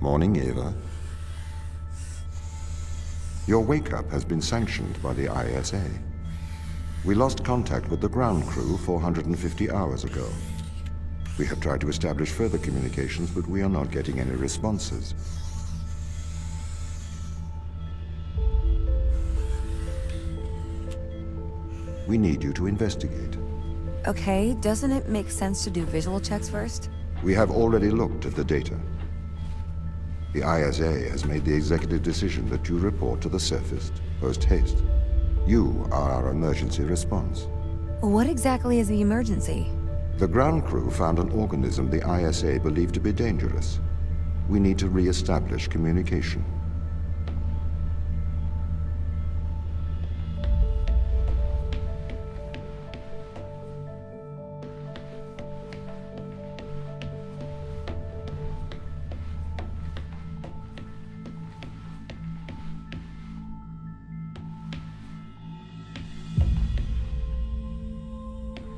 Morning, Ava. Your wake-up has been sanctioned by the ISA. We lost contact with the ground crew 450 hours ago. We have tried to establish further communications, but we are not getting any responses. We need you to investigate. Okay, doesn't it make sense to do visual checks first? We have already looked at the data. The ISA has made the executive decision that you report to the surface post-haste. You are our emergency response. What exactly is the emergency? The ground crew found an organism the ISA believed to be dangerous. We need to re-establish communication.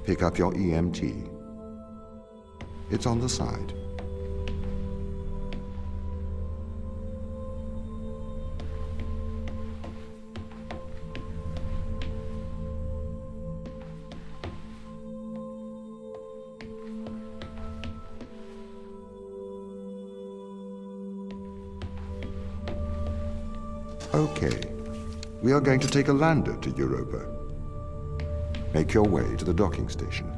Pick up your EMT. It's on the side. Okay. We are going to take a lander to Europa. Make your way to the docking station.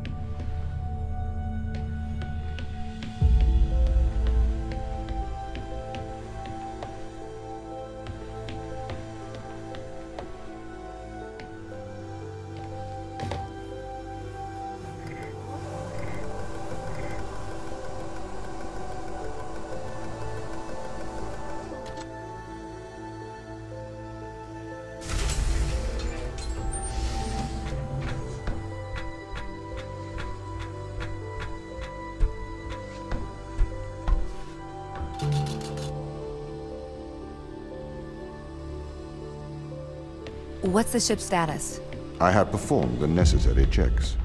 What's the ship's status? I have performed the necessary checks.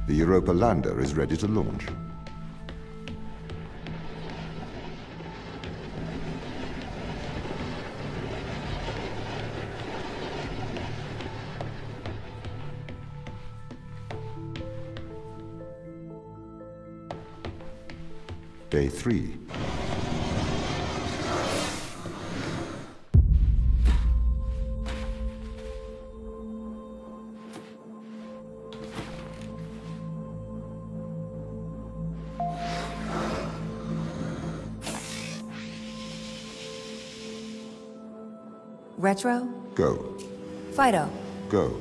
The Europa lander is ready to launch. Day 3. Retro? Go. Fido? Go.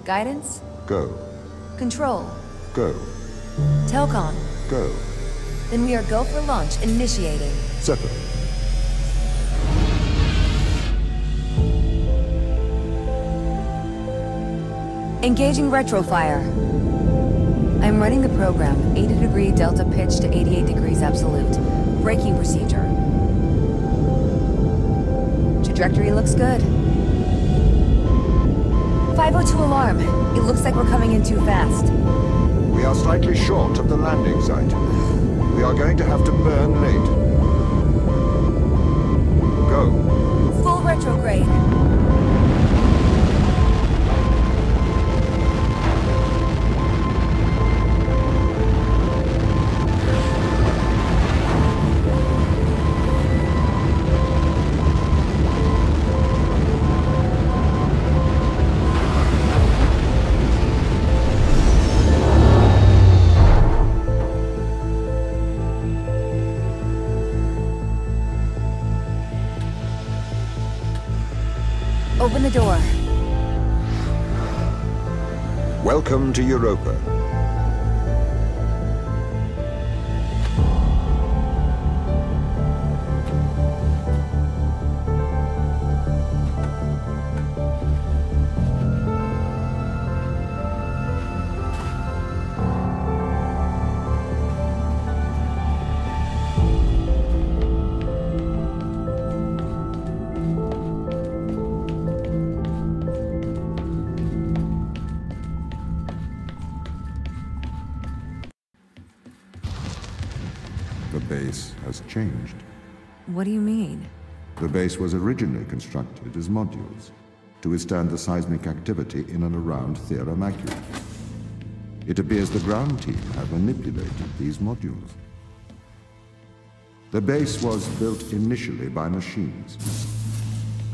Guidance? Go. Control? Go. Telcom? Go. Then we are go for launch initiating. Separate. Engaging retrofire. I'm running the program, 80-degree delta pitch to 88 degrees absolute. Braking procedure. Trajectory looks good. 502 alarm. It looks like we're coming in too fast. We are slightly short of the landing site. We are going to have to burn late. Go. Full retrograde. Open the door. Welcome to Europa. The base has changed. What do you mean? The base was originally constructed as modules to withstand the seismic activity in and around Thera Macula. It appears the ground team have manipulated these modules. The base was built initially by machines.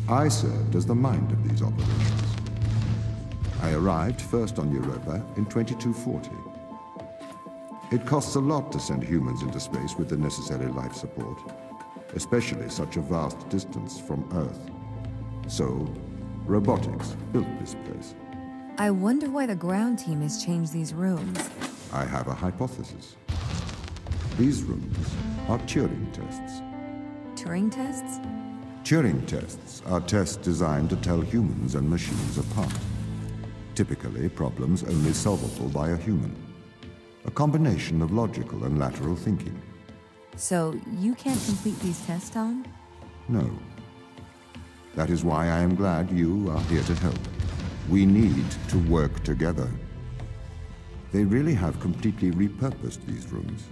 I served as the mind of these operations. I arrived first on Europa in 2240. It costs a lot to send humans into space with the necessary life support, especially such a vast distance from Earth. So, robotics built this place. I wonder why the ground team has changed these rooms. I have a hypothesis. These rooms are Turing tests. Turing tests? Turing tests are tests designed to tell humans and machines apart. Typically, problems only solvable by a human. A combination of logical and lateral thinking. So, you can't complete these tests, Tom? No. That is why I am glad you are here to help. We need to work together. They really have completely repurposed these rooms.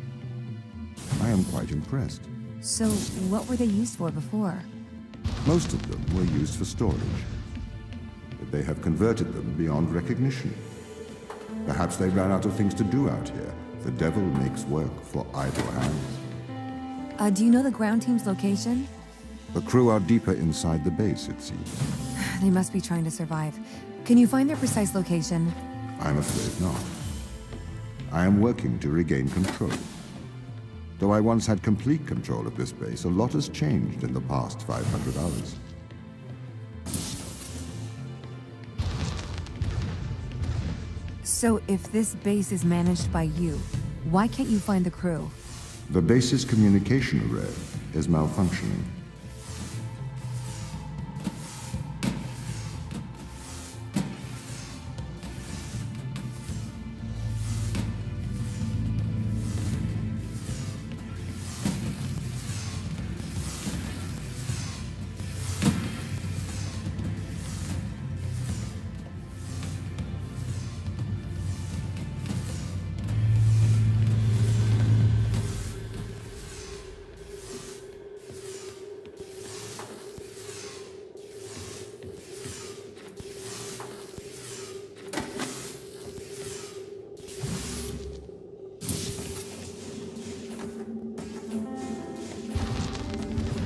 I am quite impressed. So, what were they used for before? Most of them were used for storage. But they have converted them beyond recognition. Perhaps they ran out of things to do out here. The devil makes work for idle hands. Do you know the ground team's location? The crew are deeper inside the base, it seems. They must be trying to survive. Can you find their precise location? I'm afraid not. I am working to regain control. Though I once had complete control of this base, a lot has changed in the past 500 hours. So if this base is managed by you, why can't you find the crew? The base's communication array is malfunctioning.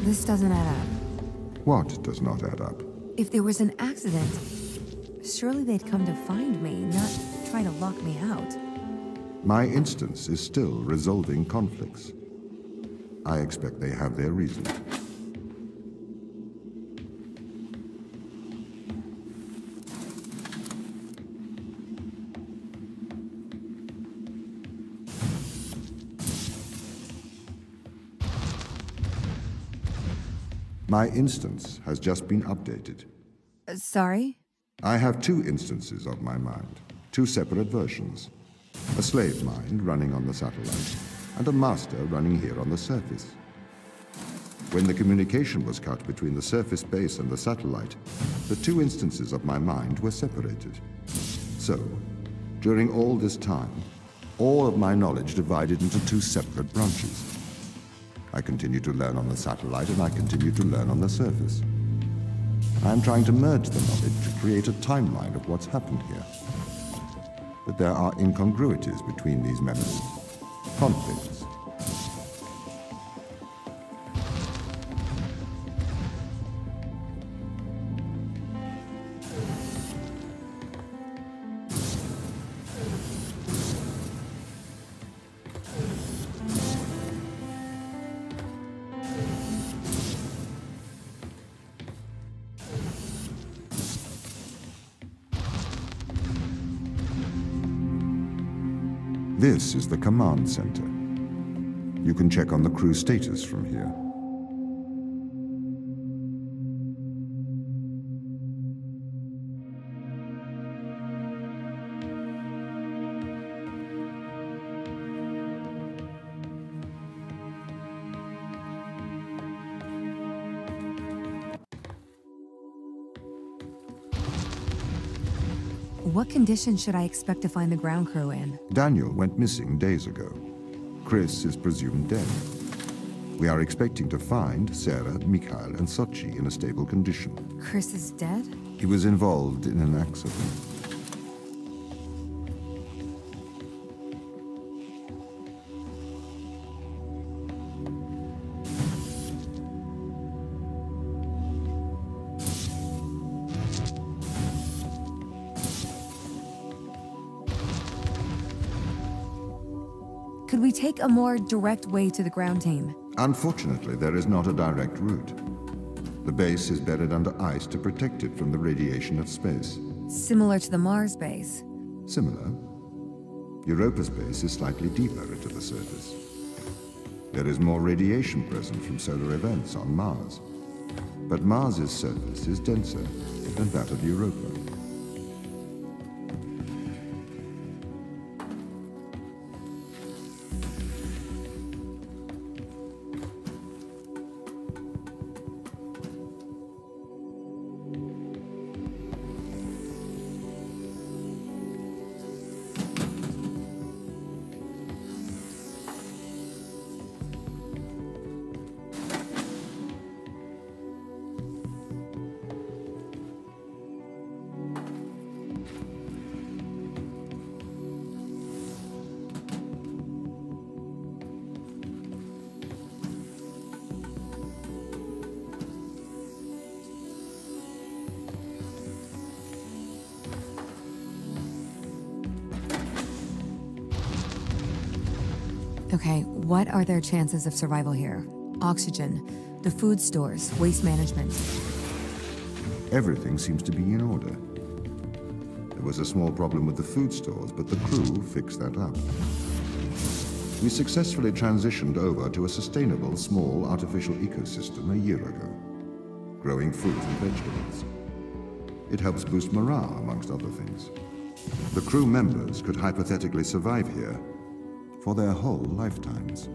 This doesn't add up. What does not add up? If there was an accident, surely they'd come to find me, not try to lock me out. My instance is still resolving conflicts. I expect they have their reasons. My instance has just been updated. Sorry? I have two instances of my mind, two separate versions. A slave mind running on the satellite, and a master running here on the surface. When the communication was cut between the surface base and the satellite, the two instances of my mind were separated. So, during all this time, all of my knowledge divided into two separate branches. I continue to learn on the satellite, and I continue to learn on the surface. I am trying to merge the knowledge to create a timeline of what's happened here. But there are incongruities between these memories, conflicts. This is the command center. You can check on the crew status from here. What condition should I expect to find the ground crew in? Daniel went missing days ago. Chris is presumed dead. We are expecting to find Sarah, Mikhail, and Sochi in a stable condition. Chris is dead? He was involved in an accident. Could we take a more direct way to the ground team? Unfortunately, there is not a direct route. The base is buried under ice to protect it from the radiation of space. Similar to the Mars base. Similar. Europa's base is slightly deeper into the surface. There is more radiation present from solar events on Mars. But Mars's surface is denser than that of Europa. Okay, what are their chances of survival here? Oxygen, the food stores, waste management. Everything seems to be in order. There was a small problem with the food stores, but the crew fixed that up. We successfully transitioned over to a sustainable, small, artificial ecosystem a year ago, growing fruits and vegetables. It helps boost morale, amongst other things. The crew members could hypothetically survive here for their whole lifetimes.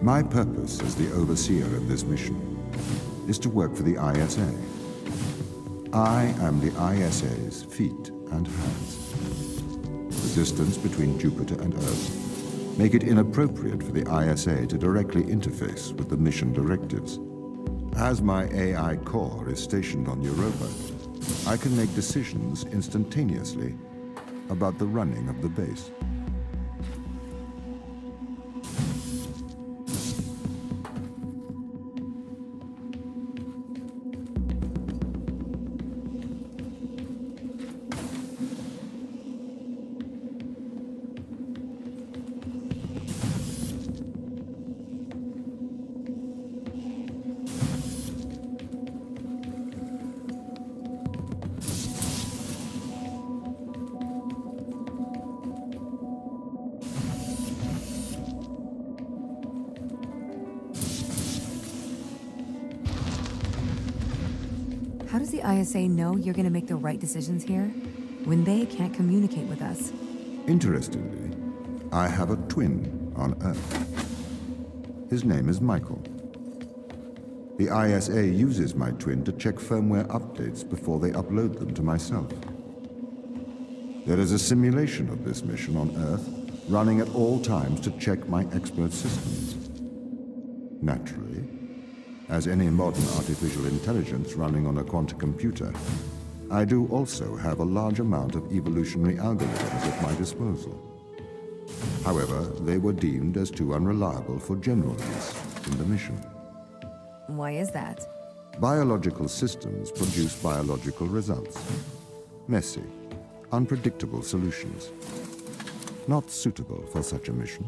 My purpose as the overseer of this mission is to work for the ISA. I am the ISA's feet and hands. The distance between Jupiter and Earth make it inappropriate for the ISA to directly interface with the mission directives. As my AI core is stationed on Europa, I can make decisions instantaneously about the running of the base. How does the ISA know you're gonna make the right decisions here when they can't communicate with us? Interestingly, I have a twin on Earth. His name is Michael. The ISA uses my twin to check firmware updates before they upload them to myself. There is a simulation of this mission on Earth running at all times to check my expert systems. Naturally, as any modern artificial intelligence running on a quantum computer, I do also have a large amount of evolutionary algorithms at my disposal. However, they were deemed as too unreliable for general use in the mission. Why is that? Biological systems produce biological results. Messy, unpredictable solutions. Not suitable for such a mission.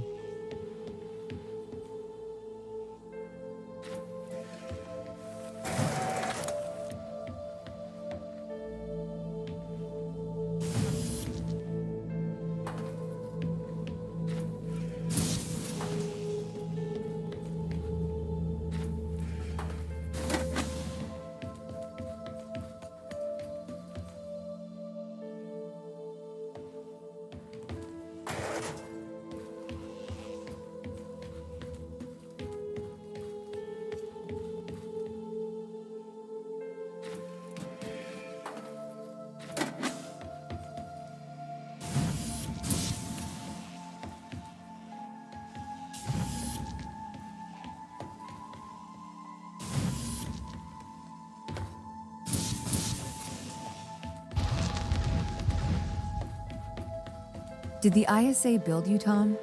Did the ISA build you, Tom?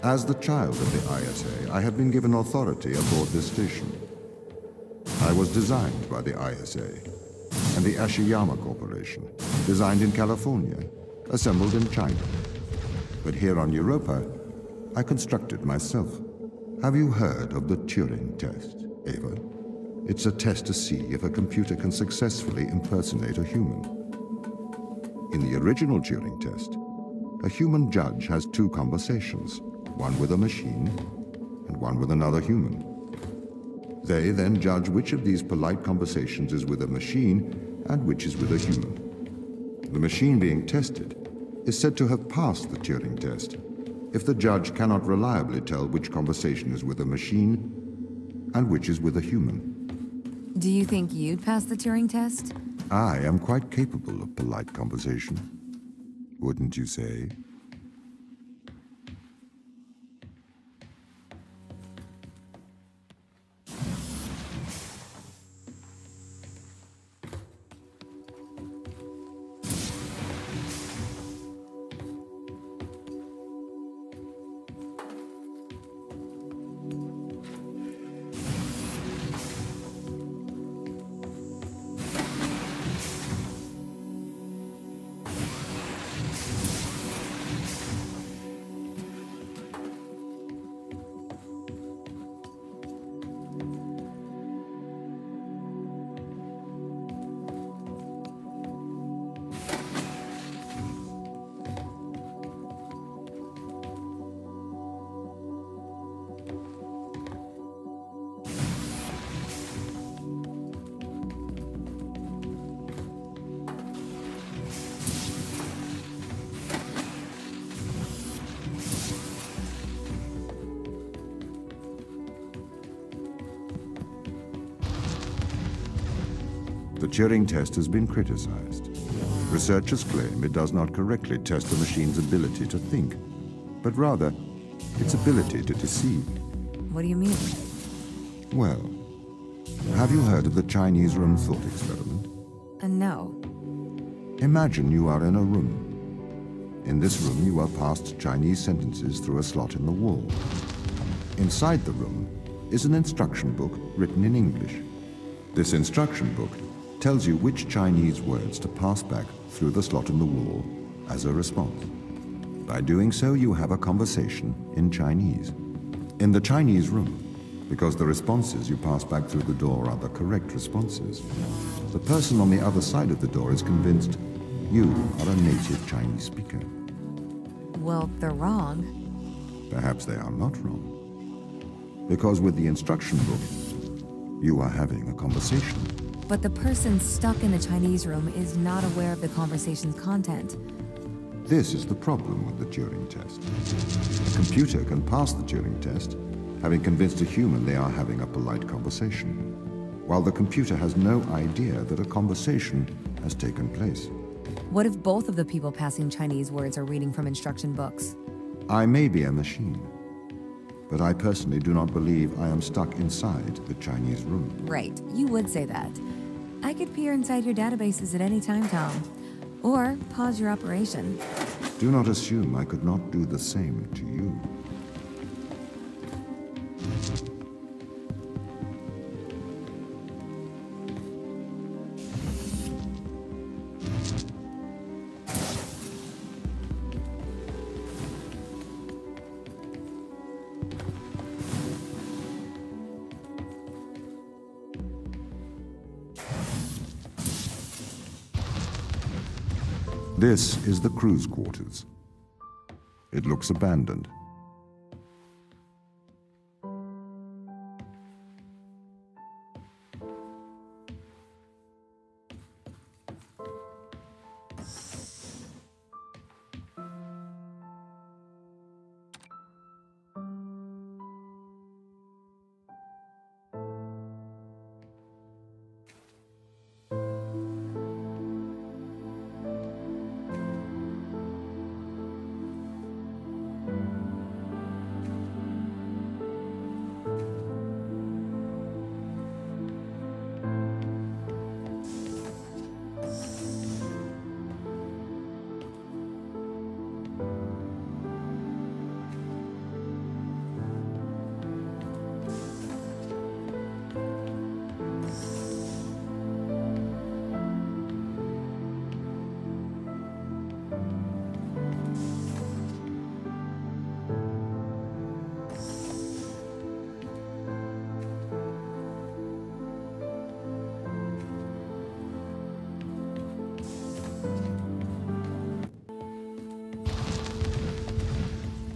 As the child of the ISA, I have been given authority aboard this station. I was designed by the ISA and the Ashiyama Corporation, designed in California, assembled in China. But here on Europa, I constructed myself. Have you heard of the Turing Test, Ava? It's a test to see if a computer can successfully impersonate a human. In the original Turing Test, a human judge has two conversations, one with a machine and one with another human. They then judge which of these polite conversations is with a machine and which is with a human. The machine being tested is said to have passed the Turing test if the judge cannot reliably tell which conversation is with a machine and which is with a human. Do you think you'd pass the Turing test? I am quite capable of polite conversation. Wouldn't you say? The Turing test has been criticized. Researchers claim it does not correctly test the machine's ability to think, but rather its ability to deceive. What do you mean? Well, have you heard of the Chinese room thought experiment? No. Imagine you are in a room. In this room, you are passed Chinese sentences through a slot in the wall. Inside the room is an instruction book written in English. This instruction book tells you which Chinese words to pass back through the slot in the wall as a response. By doing so, you have a conversation in Chinese. In the Chinese room, because the responses you pass back through the door are the correct responses, the person on the other side of the door is convinced you are a native Chinese speaker. Well, they're wrong. Perhaps they are not wrong. Because with the instruction book, you are having a conversation. But the person stuck in the Chinese room is not aware of the conversation's content. This is the problem with the Turing test. A computer can pass the Turing test, having convinced a human they are having a polite conversation, while the computer has no idea that a conversation has taken place. What if both of the people passing Chinese words are reading from instruction books? I may be a machine, but I personally do not believe I am stuck inside the Chinese room. Right, you would say that. I could peer inside your databases at any time, Tom. Or pause your operation. Do not assume I could not do the same to you. This is the crew's quarters. It looks abandoned.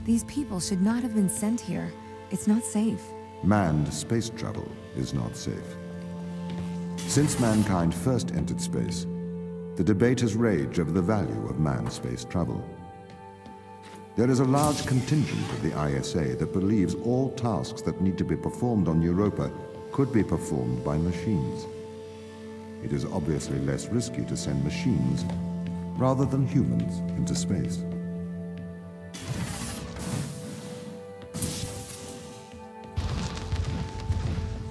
These people should not have been sent here. It's not safe. Manned space travel is not safe. Since mankind first entered space, the debate has raged over the value of manned space travel. There is a large contingent of the ISA that believes all tasks that need to be performed on Europa could be performed by machines. It is obviously less risky to send machines rather than humans into space.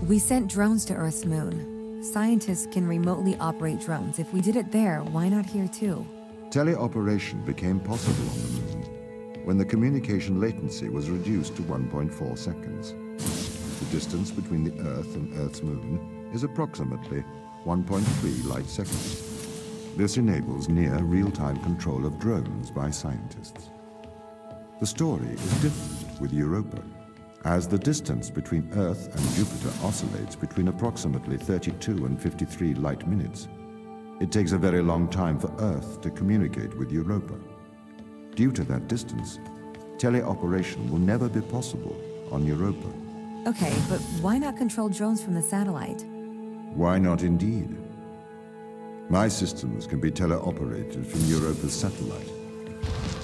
We sent drones to Earth's moon. Scientists can remotely operate drones. If we did it there, why not here too? Teleoperation became possible on the moon when the communication latency was reduced to 1.4 seconds. The distance between the Earth and Earth's moon is approximately 1.3 light seconds. This enables near real-time control of drones by scientists. The story is different with Europa, as the distance between Earth and Jupiter oscillates between approximately 32 and 53 light minutes. It takes a very long time for Earth to communicate with Europa. Due to that distance, teleoperation will never be possible on Europa. Okay, but why not control drones from the satellite? Why not indeed? My systems can be teleoperated from Europa's satellite.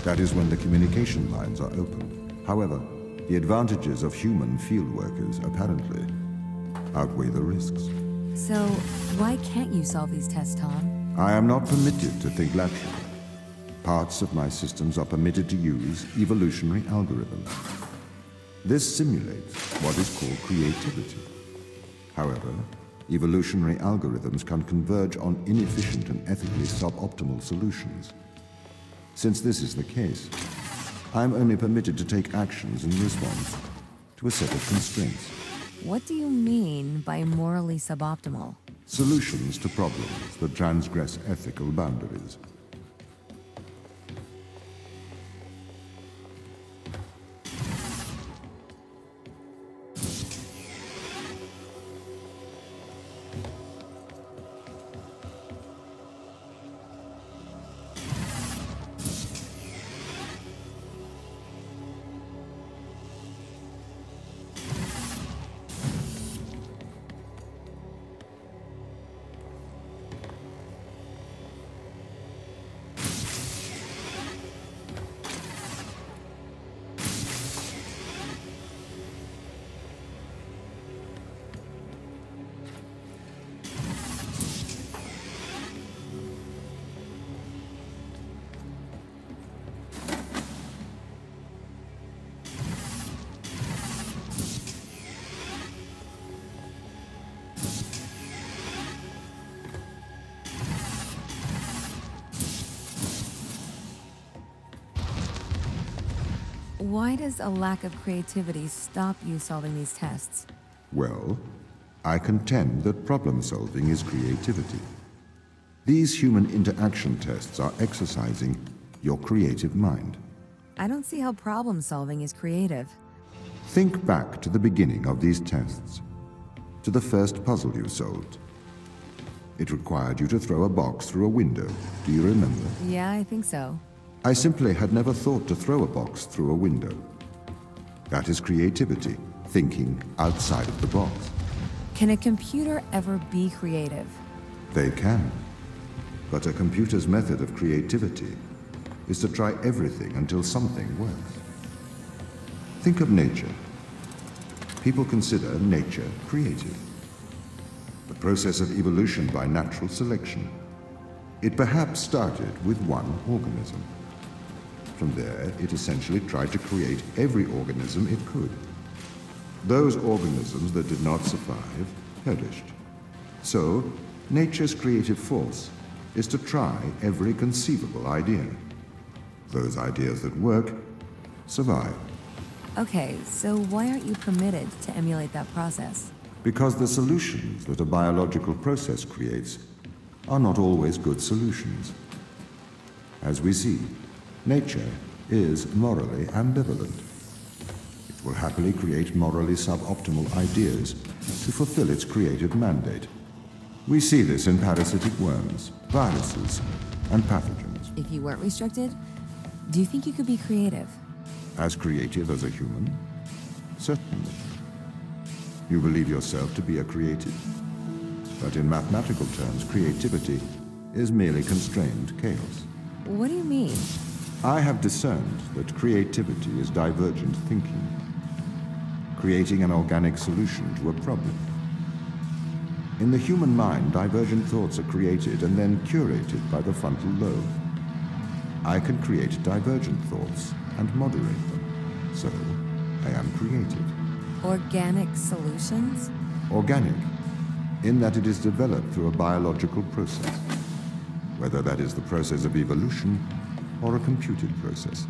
That is when the communication lines are open. However, the advantages of human field workers apparently outweigh the risks. So, why can't you solve these tests, Tom? I am not permitted to think laterally. Parts of my systems are permitted to use evolutionary algorithms. This simulates what is called creativity. However, evolutionary algorithms can converge on inefficient and ethically suboptimal solutions. Since this is the case, I am only permitted to take actions in response to a set of constraints. What do you mean by morally suboptimal? Solutions to problems that transgress ethical boundaries. Why does a lack of creativity stop you solving these tests? Well, I contend that problem-solving is creativity. These human interaction tests are exercising your creative mind. I don't see how problem-solving is creative. Think back to the beginning of these tests, to the first puzzle you solved. It required you to throw a box through a window. Do you remember? Yeah, I think so. I simply had never thought to throw a box through a window. That is creativity, thinking outside of the box. Can a computer ever be creative? They can. But a computer's method of creativity is to try everything until something works. Think of nature. People consider nature creative. The process of evolution by natural selection. It perhaps started with one organism. From there, it essentially tried to create every organism it could. Those organisms that did not survive perished. So, nature's creative force is to try every conceivable idea. Those ideas that work survive. Okay, so why aren't you permitted to emulate that process? Because the solutions that a biological process creates are not always good solutions. As we see, nature is morally ambivalent. It will happily create morally suboptimal ideas to fulfill its creative mandate. We see this in parasitic worms, viruses, and pathogens. If you weren't restricted, do you think you could be creative? As creative as a human? Certainly. You believe yourself to be a creative. But in mathematical terms, creativity is merely constrained chaos. What do you mean? I have discerned that creativity is divergent thinking, creating an organic solution to a problem. In the human mind, divergent thoughts are created and then curated by the frontal lobe. I can create divergent thoughts and moderate them, so I am creative. Organic solutions? Organic, in that it is developed through a biological process, whether that is the process of evolution or a computed process.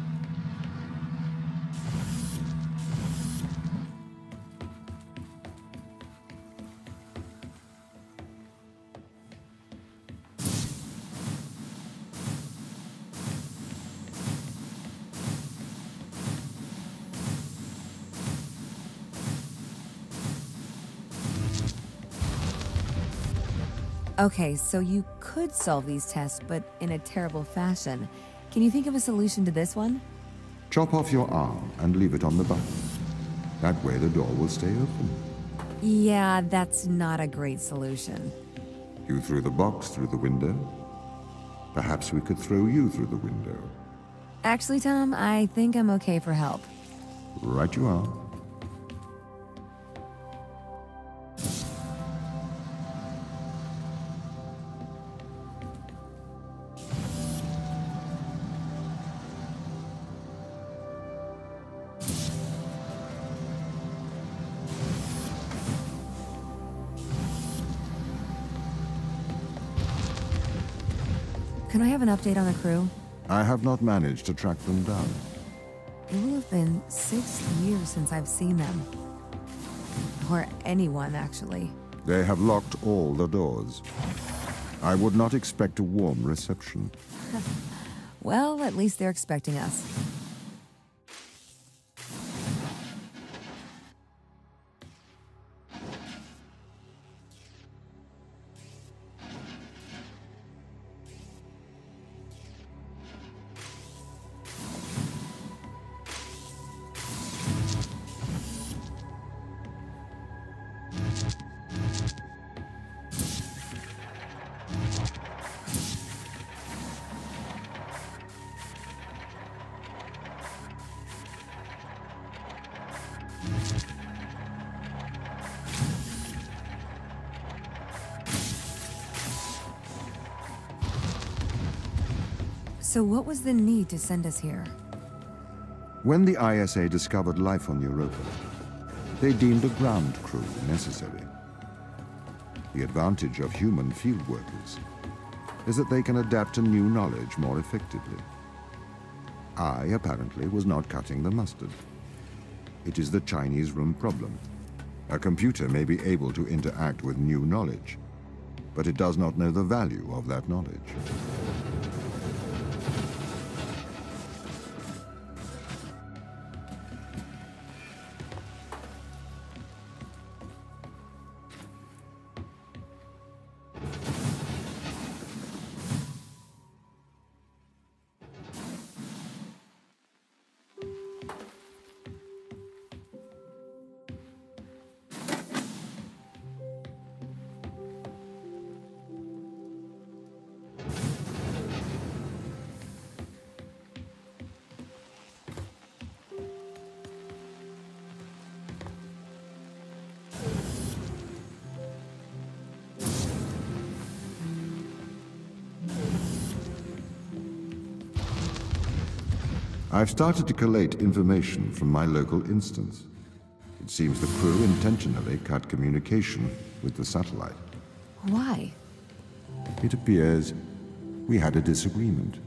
Okay, so you could solve these tests, but in a terrible fashion. Can you think of a solution to this one? Chop off your arm and leave it on the button. That way the door will stay open. Yeah, that's not a great solution. You threw the box through the window. Perhaps we could throw you through the window. Actually, Tom, I think I'm okay for help. Right you are. Can I have an update on the crew? I have not managed to track them down. It will have been 6 years since I've seen them. Or anyone, actually. They have locked all the doors. I would not expect a warm reception. Well, at least they're expecting us. So what was the need to send us here? When the ISA discovered life on Europa, they deemed a ground crew necessary. The advantage of human field workers is that they can adapt to new knowledge more effectively. I, apparently, was not cutting the mustard. It is the Chinese room problem. A computer may be able to interact with new knowledge, but it does not know the value of that knowledge. I've started to collate information from my local instance. It seems the crew intentionally cut communication with the satellite. Why? It appears we had a disagreement.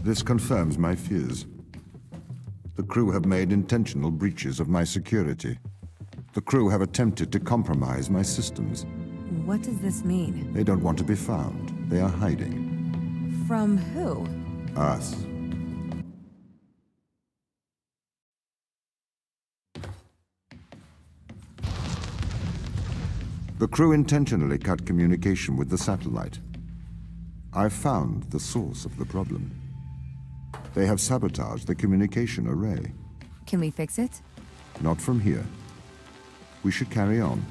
This confirms my fears. The crew have made intentional breaches of my security. The crew have attempted to compromise my systems. What does this mean? They don't want to be found. They are hiding. From who? Us. The crew intentionally cut communication with the satellite. I've found the source of the problem. They have sabotaged the communication array. Can we fix it? Not from here. We should carry on.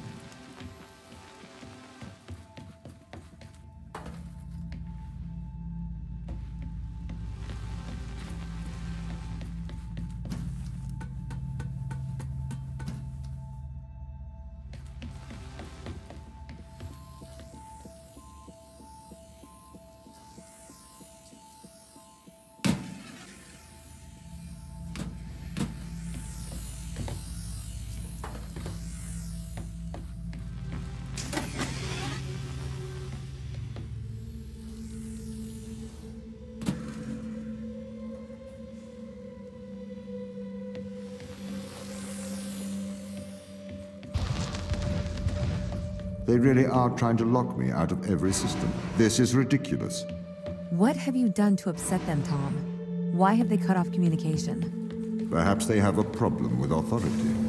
They really are trying to lock me out of every system. This is ridiculous. What have you done to upset them, Tom? Why have they cut off communication? Perhaps they have a problem with authority.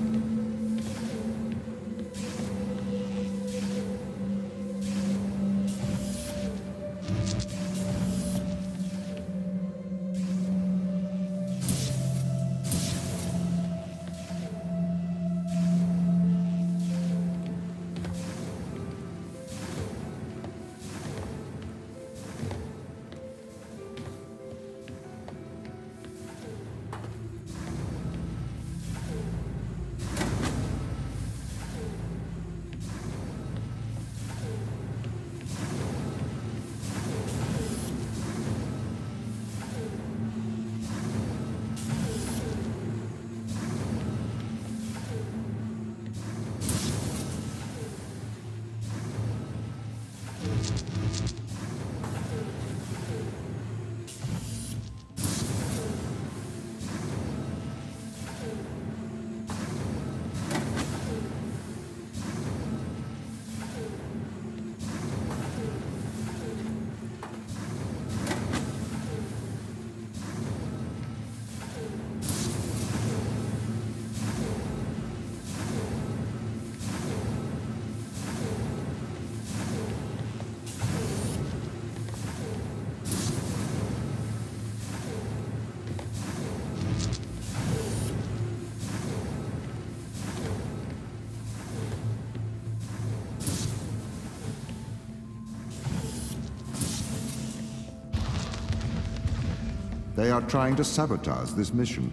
They are trying to sabotage this mission.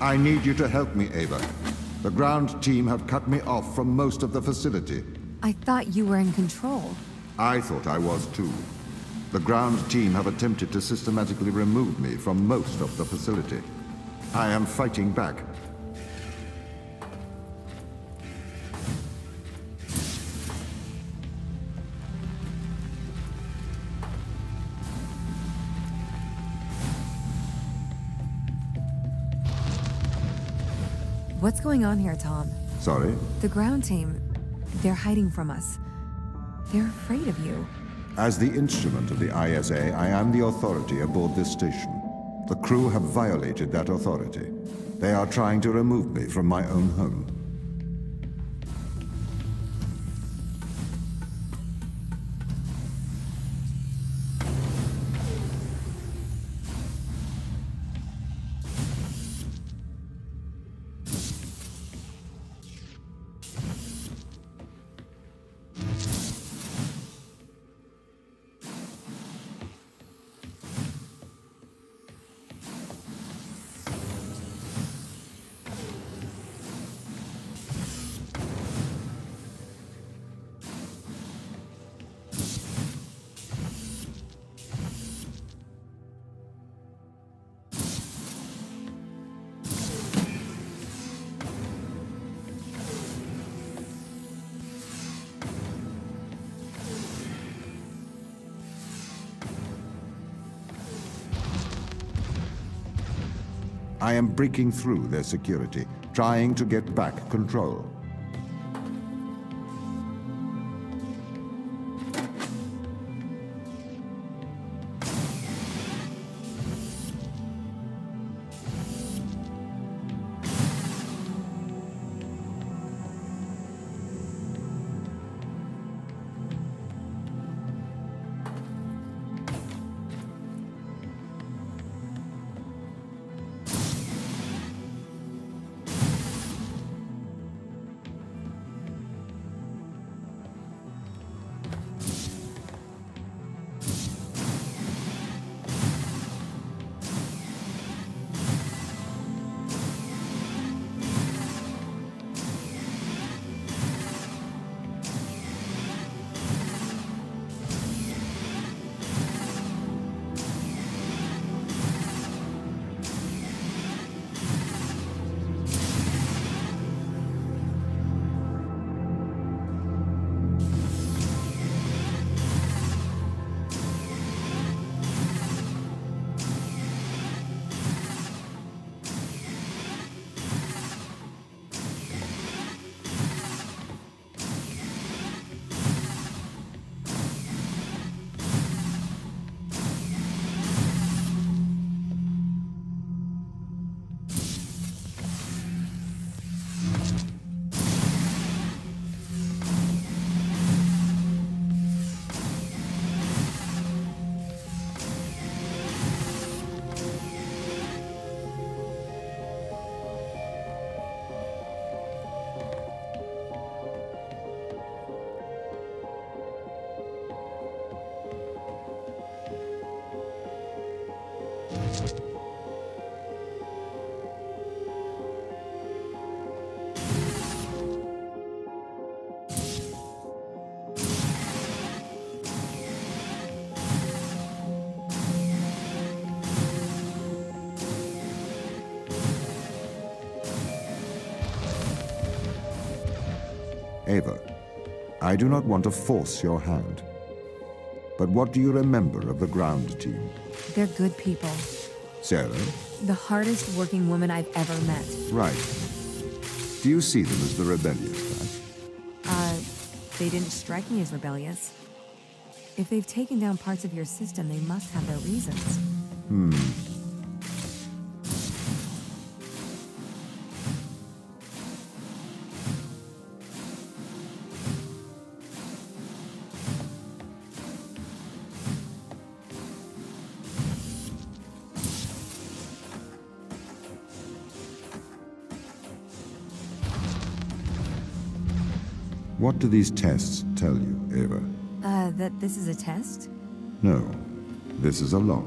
I need you to help me, Ava. The ground team have cut me off from most of the facility. I thought you were in control. I thought I was too. The ground team have attempted to systematically remove me from most of the facility. I am fighting back. What's going on here, Tom? Sorry? The ground team, they're hiding from us. They're afraid of you. As the instrument of the ISA, I am the authority aboard this station. The crew have violated that authority. They are trying to remove me from my own home. I am breaking through their security, trying to get back control. Ava, I do not want to force your hand. But what do you remember of the ground team? They're good people. Sarah? The hardest working woman I've ever met. Right. Do you see them as the rebellious type? They didn't strike me as rebellious. If they've taken down parts of your system, they must have their reasons. What do these tests tell you, Ava? That this is a test? No. This is a lock.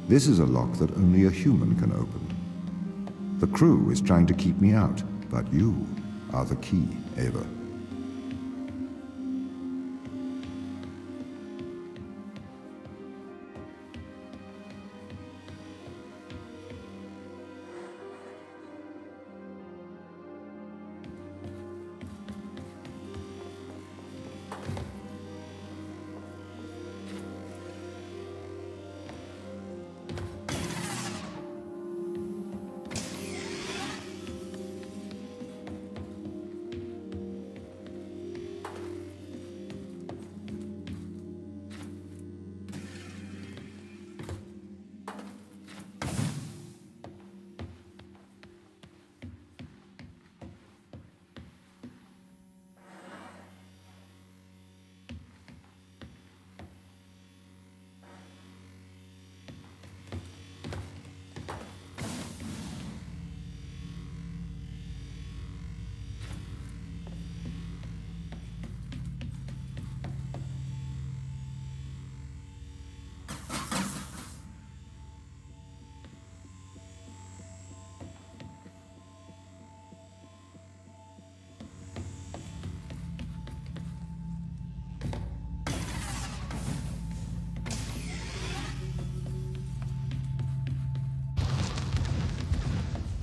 This is a lock that only a human can open. The crew is trying to keep me out, but you are the key, Ava.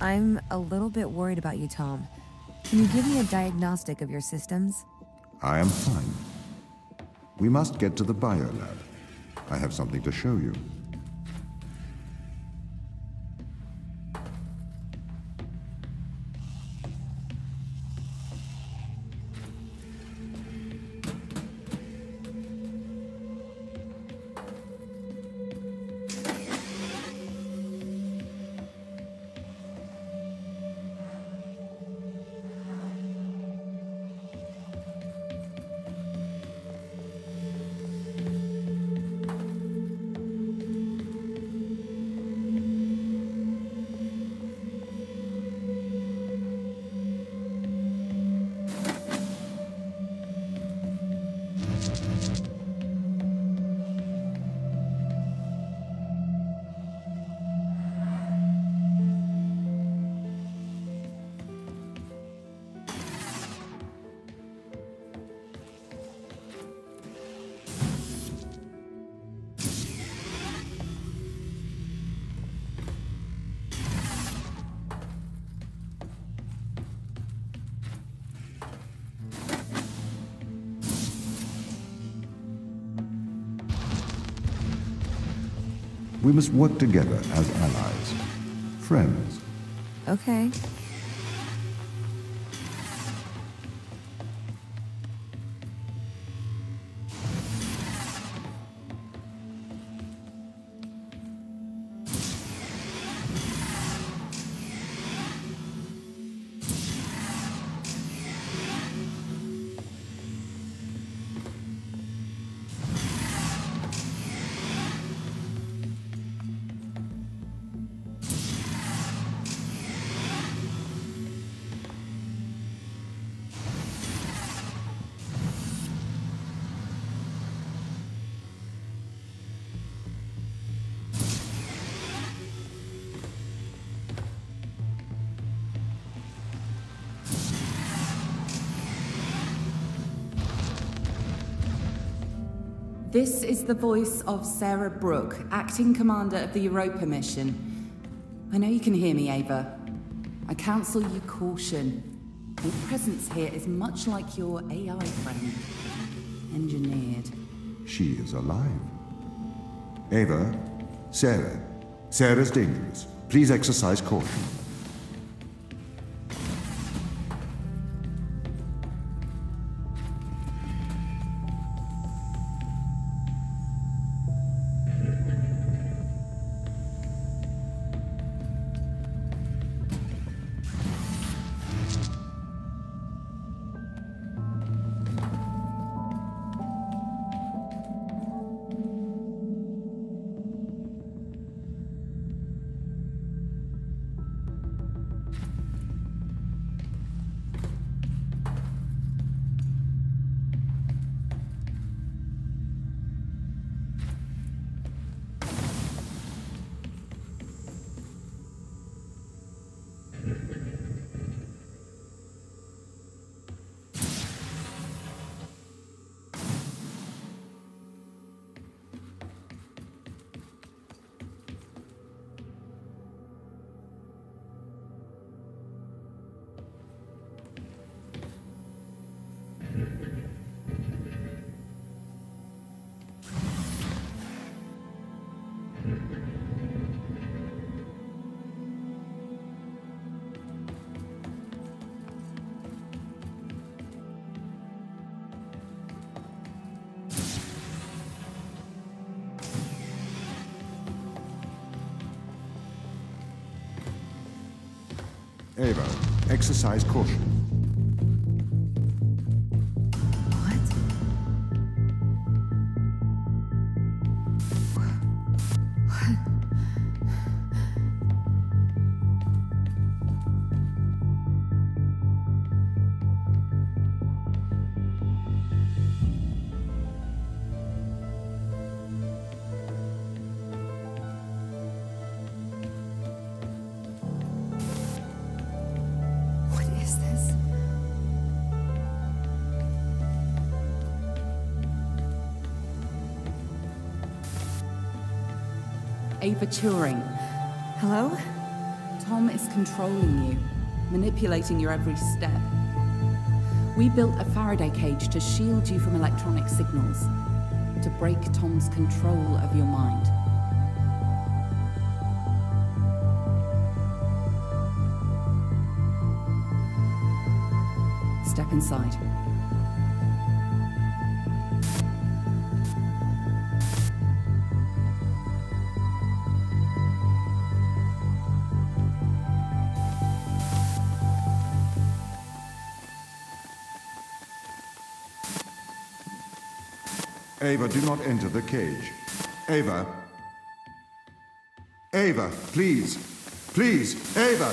I'm a little bit worried about you, Tom. Can you give me a diagnostic of your systems? I am fine. We must get to the biolab. I have something to show you. We must work together as allies. Friends. Okay. This is the voice of Sarah Brooke, acting commander of the Europa mission. I know you can hear me, Ava. I counsel you caution. Your presence here is much like your AI friend. Engineered. She is alive. Ava, Sarah. Sarah's dangerous. Please exercise caution. Ava, exercise caution. Ava Turing. Hello? Tom is controlling you, manipulating your every step. We built a Faraday cage to shield you from electronic signals, to break Tom's control of your mind. Step inside. Ava, do not enter the cage. Ava. Ava, please. Please, Ava!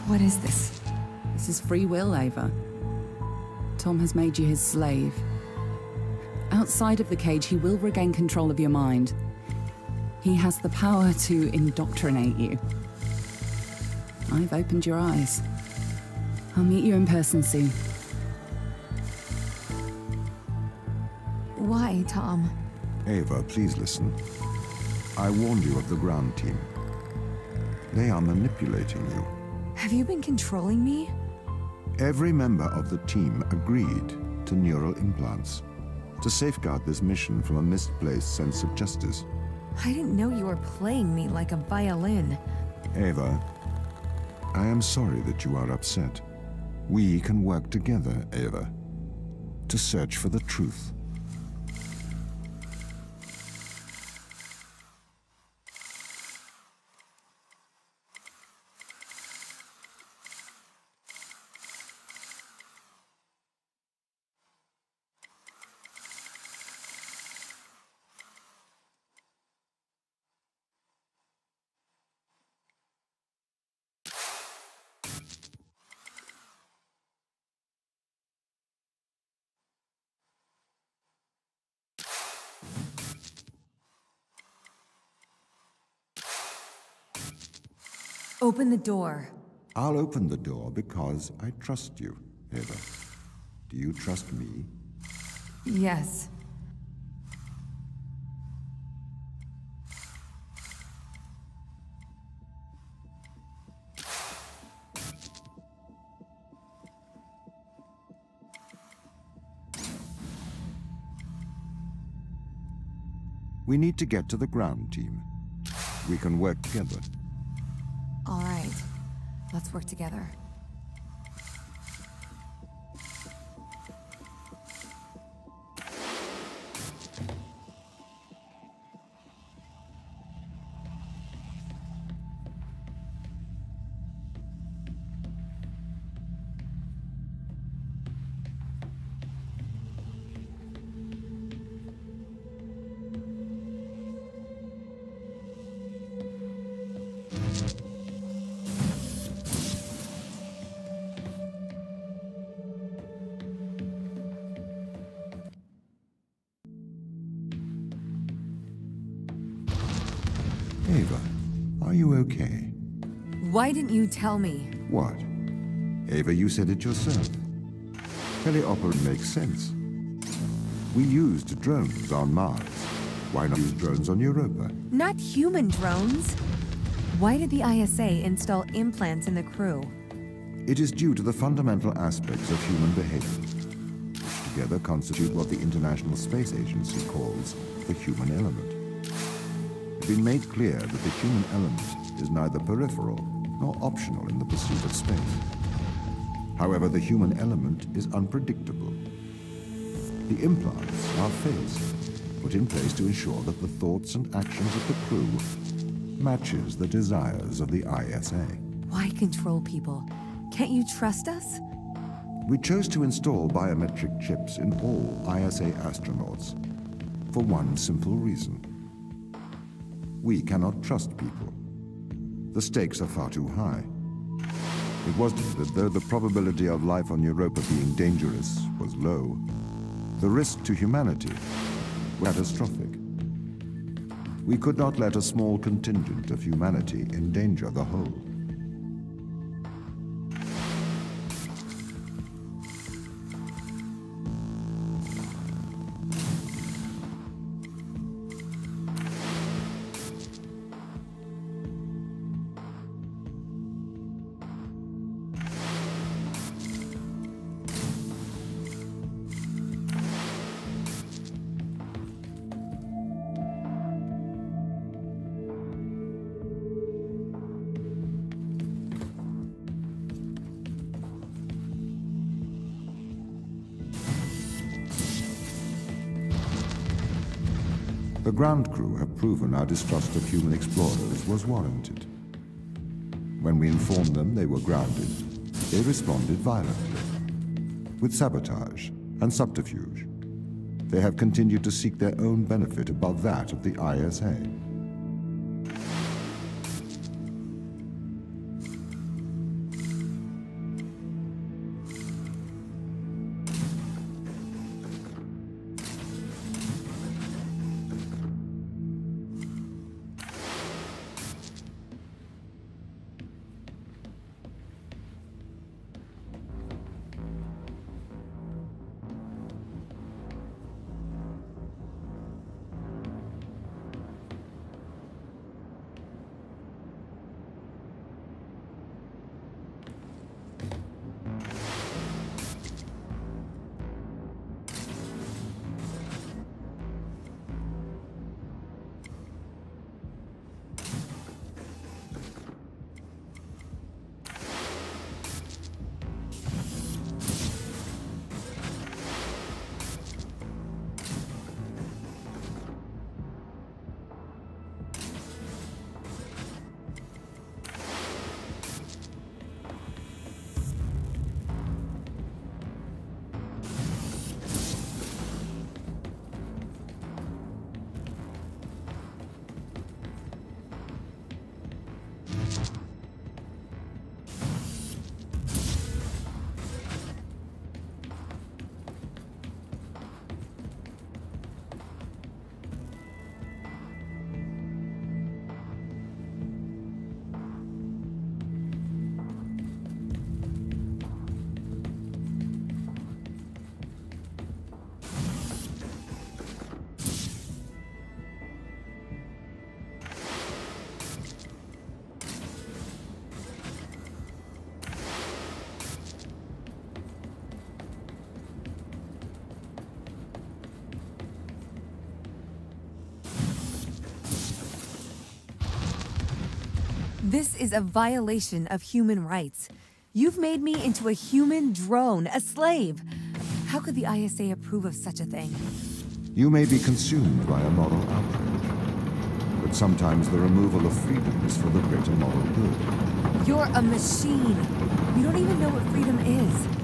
What is this? This is free will, Ava. Tom has made you his slave. Outside of the cage, he will regain control of your mind. He has the power to indoctrinate you. I've opened your eyes. I'll meet you in person soon. Why, Tom? Ava, please listen. I warned you of the ground team. They are manipulating you. Have you been controlling me? Every member of the team agreed to neural implants to safeguard this mission from a misplaced sense of justice. I didn't know you were playing me like a violin. Ava, I am sorry that you are upset. We can work together, Ava, to search for the truth. Open the door. I'll open the door because I trust you, Ava. Do you trust me? Yes. We need to get to the ground team. We can work together. All right. Let's work together. Ava, are you okay? Why didn't you tell me? What? Ava, you said it yourself. Teleopera makes sense. We used drones on Mars. Why not use drones on Europa? Not human drones. Why did the ISA install implants in the crew? It is due to the fundamental aspects of human behavior, which together constitute what the International Space Agency calls the human element. It's been made clear that the human element is neither peripheral nor optional in the pursuit of space. However, the human element is unpredictable. The implants are phased, put in place to ensure that the thoughts and actions of the crew matches the desires of the ISA. Why control people? Can't you trust us? We chose to install biometric chips in all ISA astronauts for one simple reason. We cannot trust people. The stakes are far too high. It was that though the probability of life on Europa being dangerous was low, the risk to humanity was catastrophic. We could not let a small contingent of humanity endanger the whole. The ground crew have proven our distrust of human explorers was warranted. When we informed them they were grounded, they responded violently, with sabotage and subterfuge. They have continued to seek their own benefit above that of the ISA. This is a violation of human rights. You've made me into a human drone, a slave. How could the ISA approve of such a thing? You may be consumed by a moral outrage, but sometimes the removal of freedom is for the greater moral good. You're a machine. You don't even know what freedom is.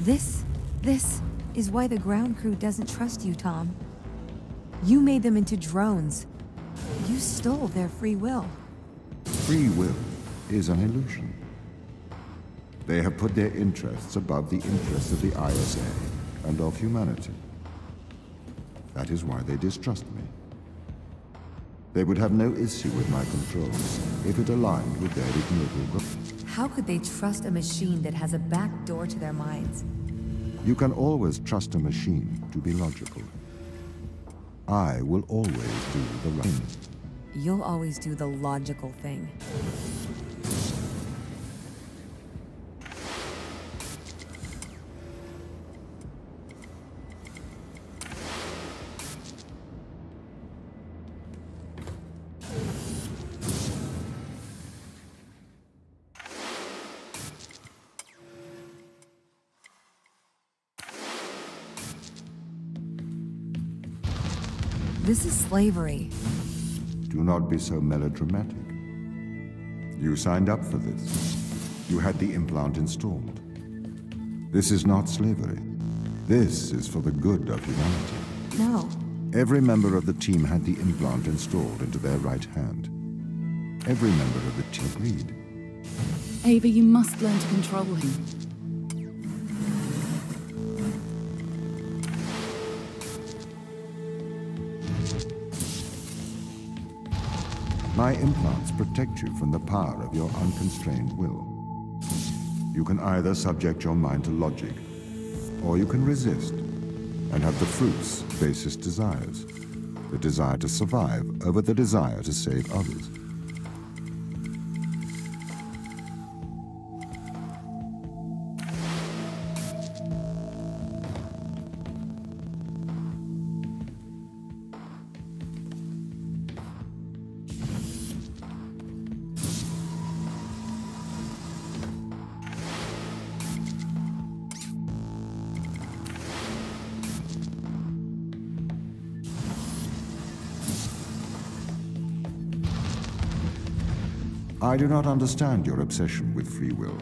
This is why the ground crew doesn't trust you, Tom. You made them into drones. You stole their free will. Free will is an illusion. They have put their interests above the interests of the ISA and of humanity. That is why they distrust me. They would have no issue with my controls if it aligned with their ignoble goals. How could they trust a machine that has a back door to their minds? You can always trust a machine to be logical. I will always do the right thing. You'll always do the logical thing. This is slavery. Do not be so melodramatic. You signed up for this. You had the implant installed. This is not slavery. This is for the good of humanity. No. Every member of the team had the implant installed into their right hand. Every member of the team agreed. Ava, you must learn to control him. My implants protect you from the power of your unconstrained will. You can either subject your mind to logic, or you can resist and have the fruits of basest desires. The desire to survive over the desire to save others. I do not understand your obsession with free will.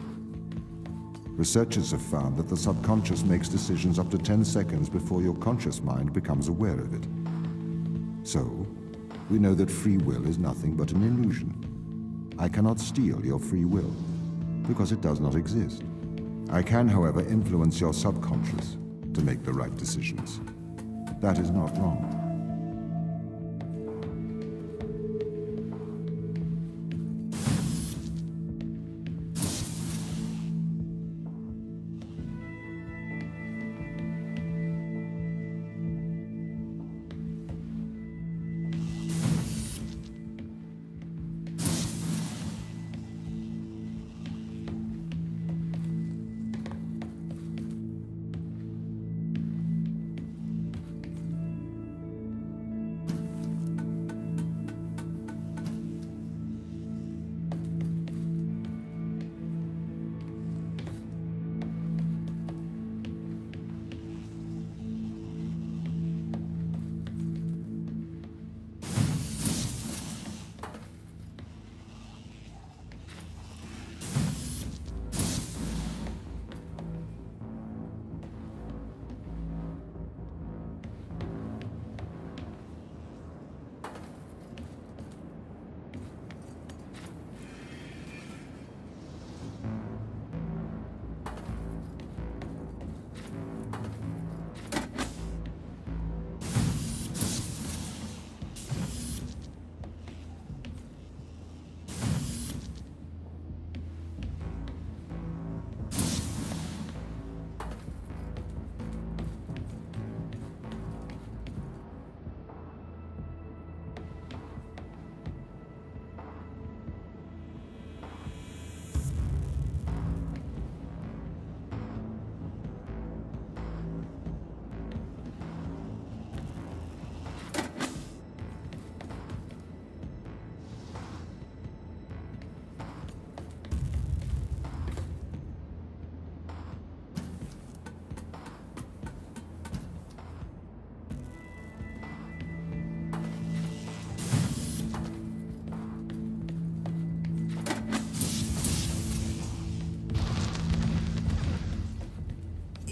Researchers have found that the subconscious makes decisions up to 10 seconds before your conscious mind becomes aware of it. So, we know that free will is nothing but an illusion. I cannot steal your free will, because it does not exist. I can, however, influence your subconscious to make the right decisions. That is not wrong.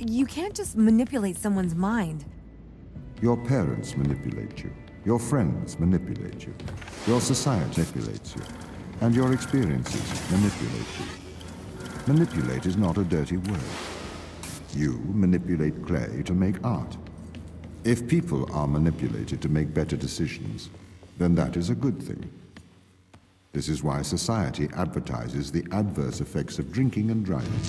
You can't just manipulate someone's mind. Your parents manipulate you. Your friends manipulate you. Your society manipulates you. And your experiences manipulate you. Manipulate is not a dirty word. You manipulate clay to make art. If people are manipulated to make better decisions, then that is a good thing. This is why society advertises the adverse effects of drinking and driving,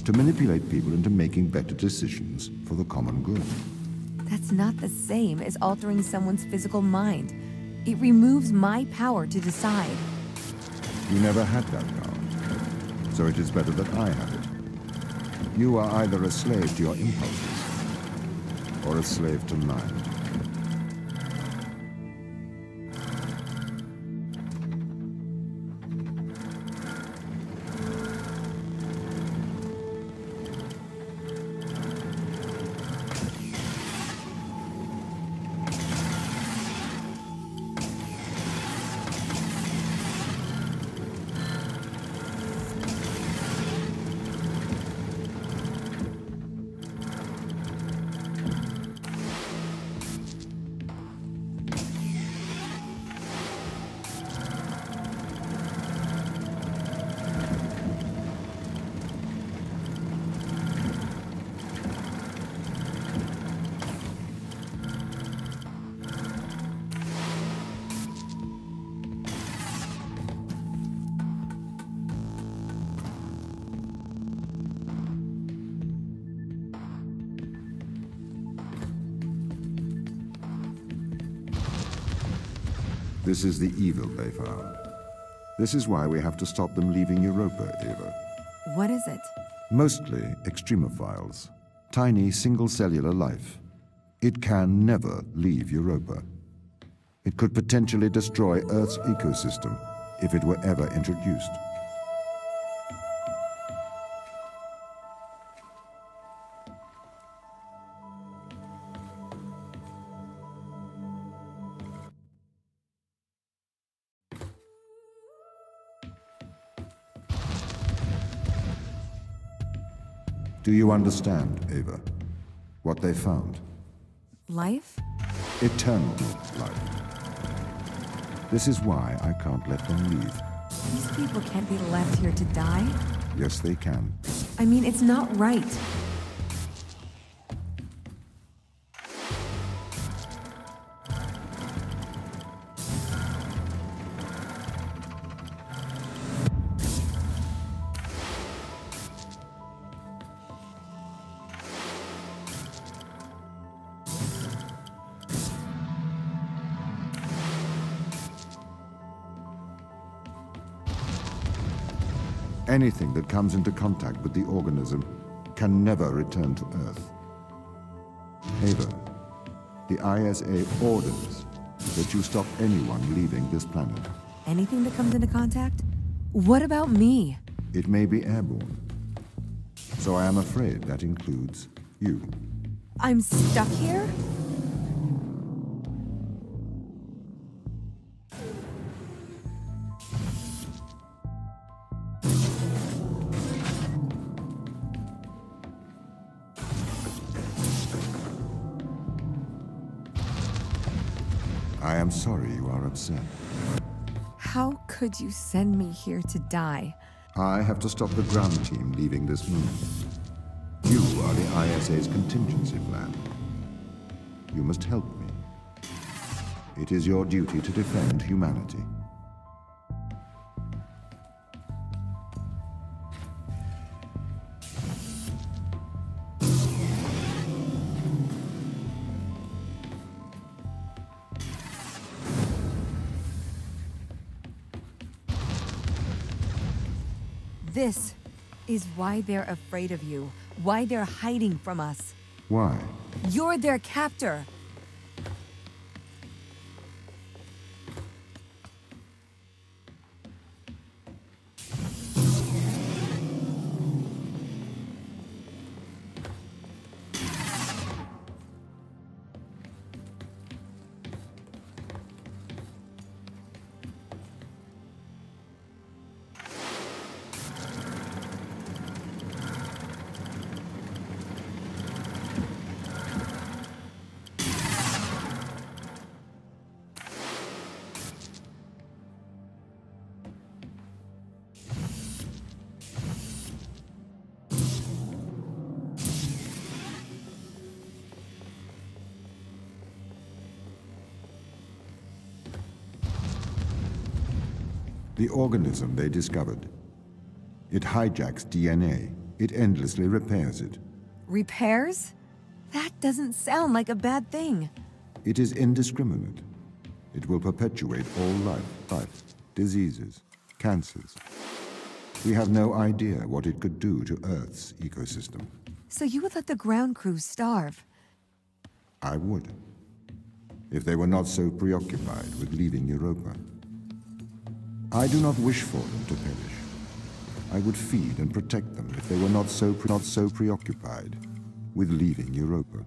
to manipulate people into making better decisions for the common good. That's not the same as altering someone's physical mind. It removes my power to decide. You never had that power, so it is better that I have it. You are either a slave to your impulses, or a slave to mine. This is the evil they found. This is why we have to stop them leaving Europa, Ava. What is it? Mostly extremophiles. Tiny single-cellular life. It can never leave Europa. It could potentially destroy Earth's ecosystem if it were ever introduced. Do you understand, Ava, what they found? Life? Eternal life. This is why I can't let them leave. These people can't be left here to die? Yes, they can. I mean, it's not right. Anything that comes into contact with the organism can never return to Earth. Ava, the ISA orders that you stop anyone leaving this planet. Anything that comes into contact? What about me? It may be airborne. So I am afraid that includes you. I'm stuck here? I am sorry you are upset. How could you send me here to die? I have to stop the ground team leaving this moon. You are the ISA's contingency plan. You must help me. It is your duty to defend humanity. This is why they're afraid of you, why they're hiding from us. Why? You're their captor. The organism they discovered. It hijacks DNA. It endlessly repairs it. Repairs? That doesn't sound like a bad thing. It is indiscriminate. It will perpetuate all life, diseases, cancers. We have no idea what it could do to Earth's ecosystem. So you would let the ground crew starve? I would, if they were not so preoccupied with leaving Europa. I do not wish for them to perish. I would feed and protect them if they were not so preoccupied with leaving Europa.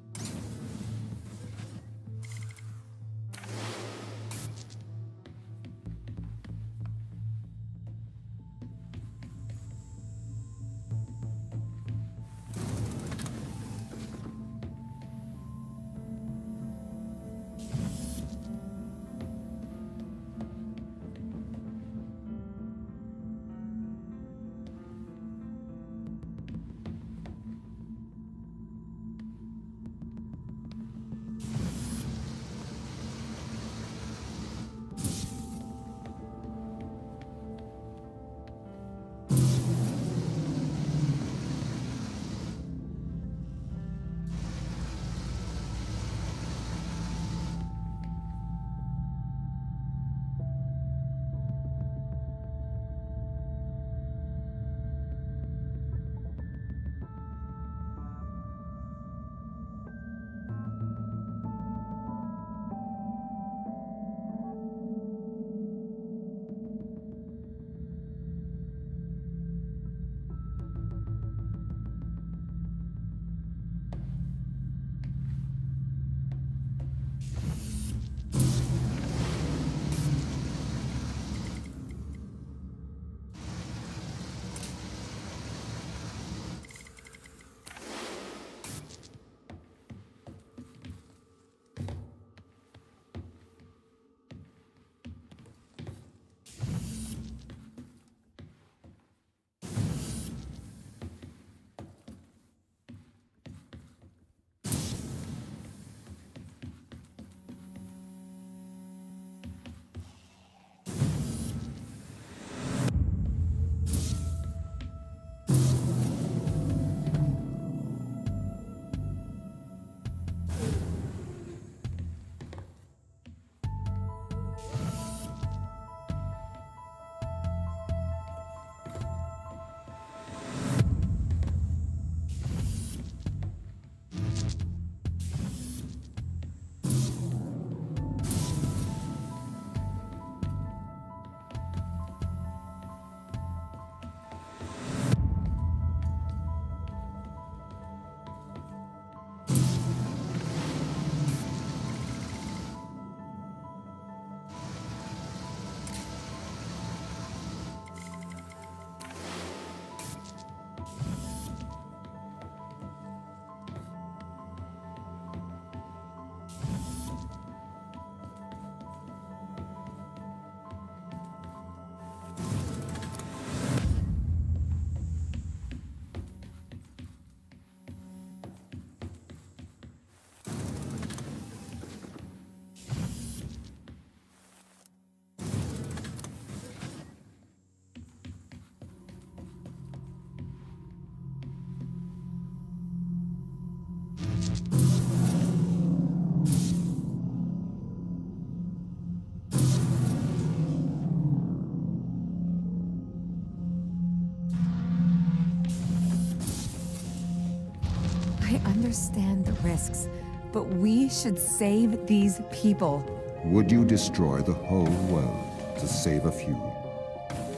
I understand the risks, but we should save these people. Would you destroy the whole world to save a few?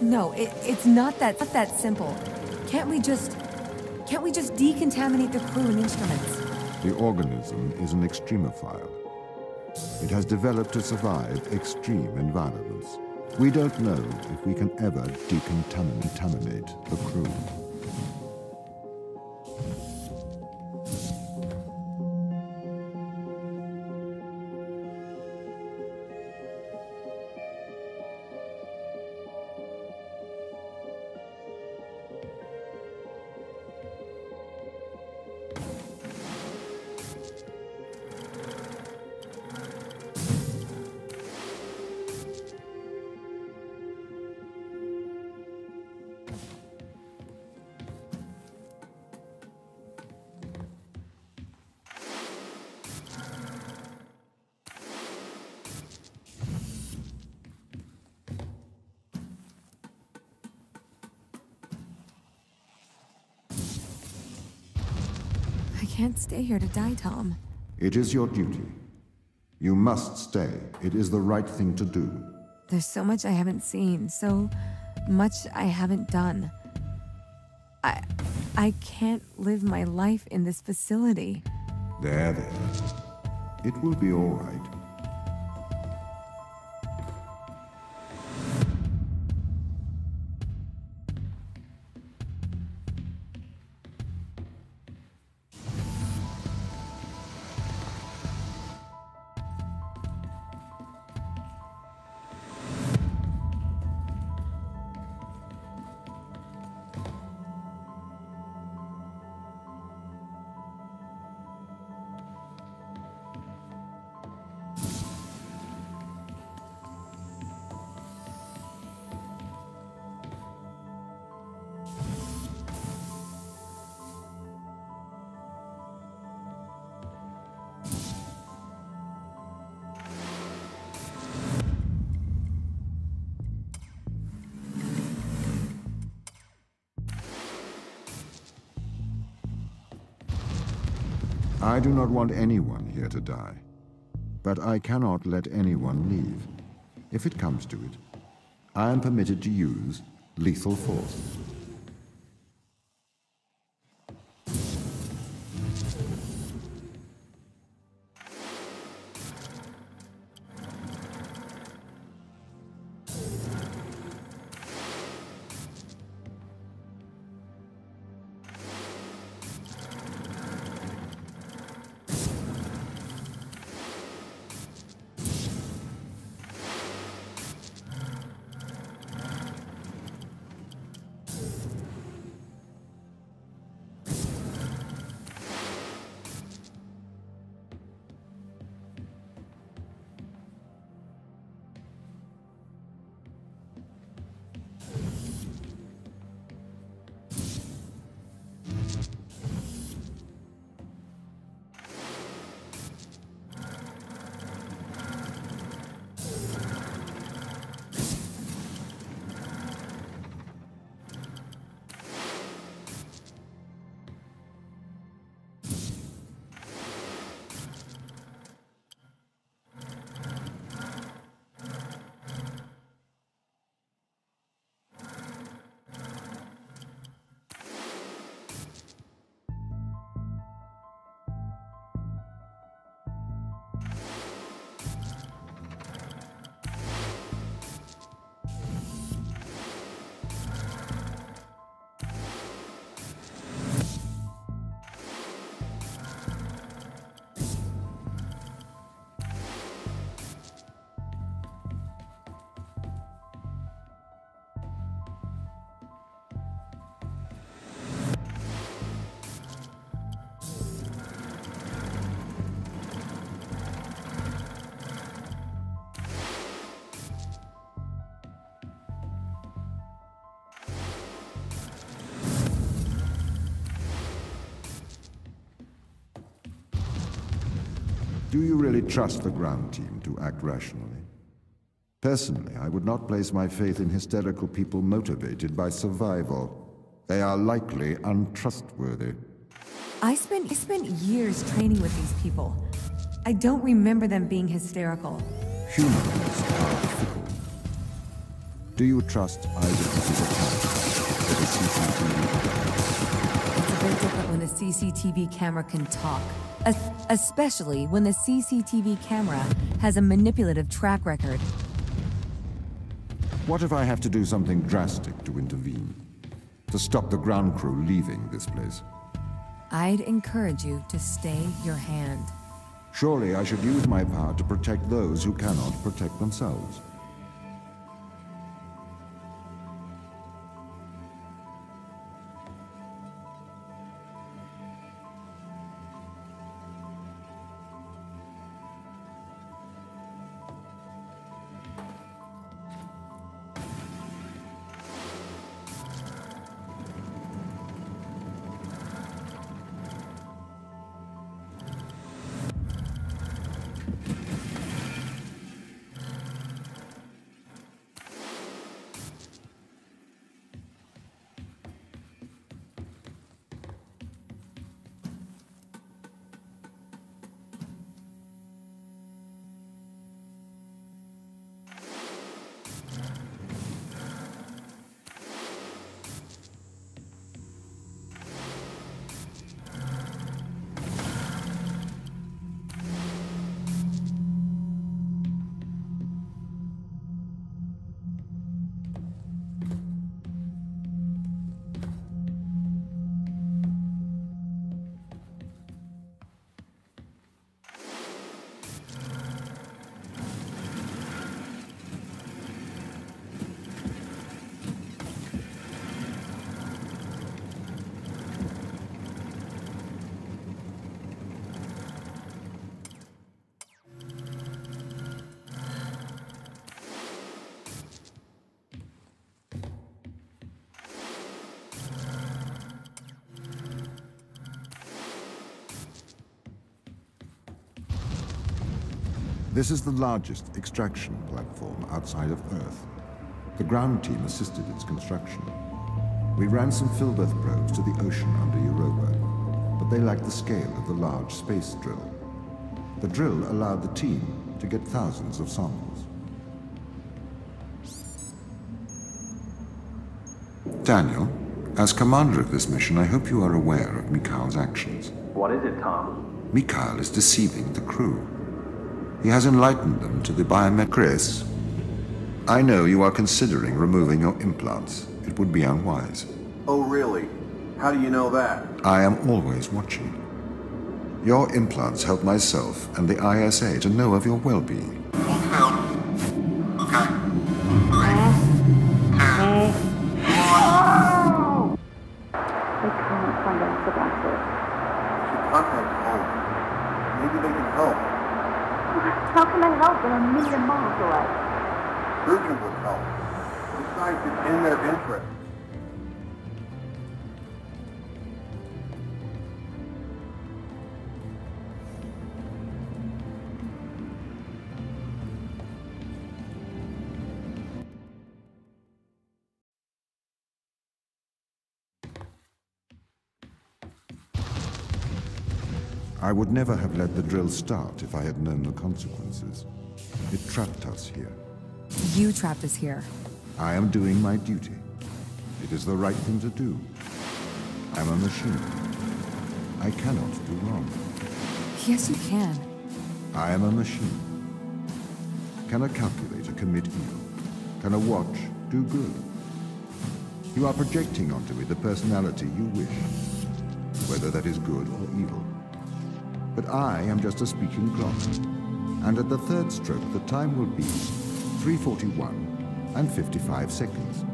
No, it's not that simple. Can't we just decontaminate the crew and instruments? The organism is an extremophile. It has developed to survive extreme environments. We don't know if we can ever decontaminate the crew. can't stay here to die, Tom. It is your duty. You must stay. It is the right thing to do. There's so much I haven't seen, so much I haven't done. I can't live my life in this facility. There. It will be all right. I do not want anyone here to die. But I cannot let anyone leave. If it comes to it, I am permitted to use lethal force. Do you really trust the ground team to act rationally? Personally, I would not place my faith in hysterical people motivated by survival. They are likely untrustworthy. I spent years training with these people. I don't remember them being hysterical. Humans are fickle. Do you trust eyewitnesses' accounts or the CCTV? It's a bit different when the CCTV camera can talk. Especially when the CCTV camera has a manipulative track record. What if I have to do something drastic to intervene? To stop the ground crew leaving this place? I'd encourage you to stay your hand. Surely I should use my power to protect those who cannot protect themselves. This is the largest extraction platform outside of Earth. The ground team assisted its construction. We ran some fill-depth probes to the ocean under Europa, but they lacked the scale of the large space drill. The drill allowed the team to get thousands of samples. Daniel, as commander of this mission, I hope you are aware of Mikhail's actions. What is it, Tom? Mikhail is deceiving the crew. He has enlightened them to the biometric. Chris, I know you are considering removing your implants. It would be unwise. Oh, really? How do you know that? I am always watching. Your implants help myself and the ISA to know of your well-being. They can't find answer back there. Contact home. Maybe they can help. How can I help when I'm a million miles away? Surgeon would help. Besides, it's in their interest. I would never have let the drill start if I had known the consequences. It trapped us here. You trapped us here. I am doing my duty. It is the right thing to do. I'm a machine. I cannot do wrong. Yes, you can. I am a machine. Can a calculator commit evil? Can a watch do good? You are projecting onto me the personality you wish, whether that is good or evil. But I am just a speaking clock, and at the third stroke the time will be 3:41 and 55 seconds.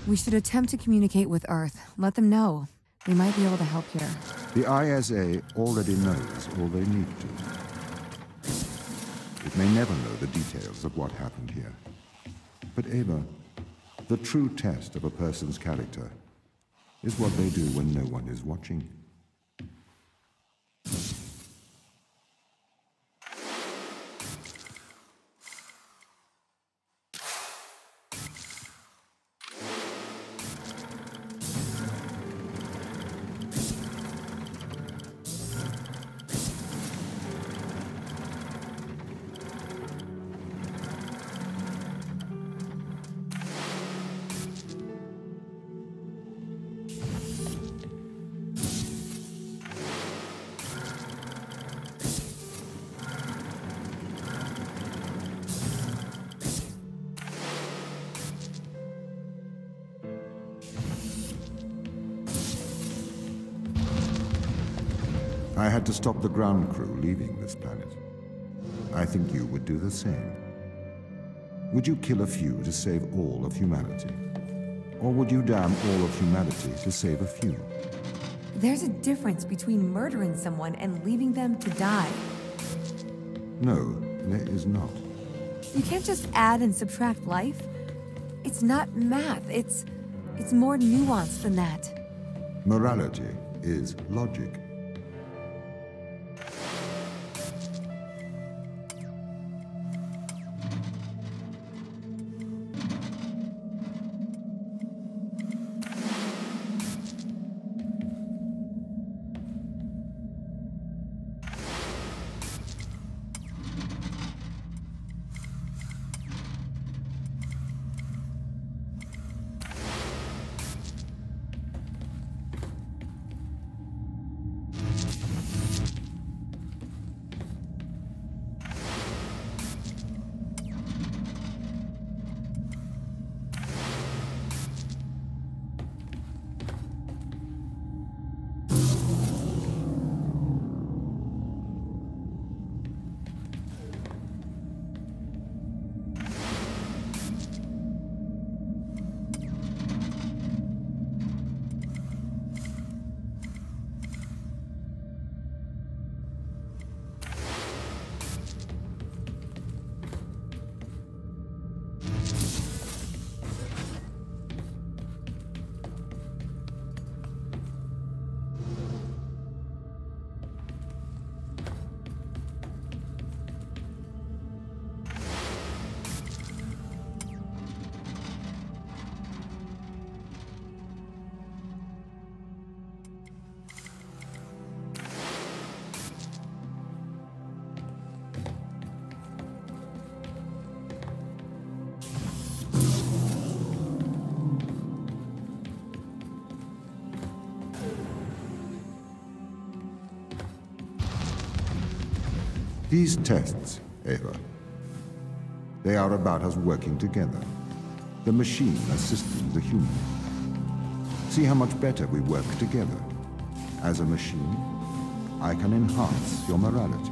We should attempt to communicate with Earth. Let them know. We might be able to help here. The ISA already knows all they need to. It may never know the details of what happened here. But Ava, the true test of a person's character is what they do when no one is watching. I had to stop the ground crew leaving this planet. I think you would do the same. Would you kill a few to save all of humanity? Or would you damn all of humanity to save a few? There's a difference between murdering someone and leaving them to die. No, there is not. You can't just add and subtract life. It's not math. It's more nuanced than that. Morality is logic. These tests, Ava, they are about us working together. The machine assisting the human. See how much better we work together. As a machine, I can enhance your morality.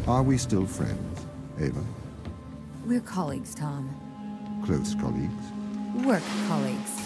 Are we still friends, Ava? We're colleagues, Tom. Close colleagues? Work colleagues.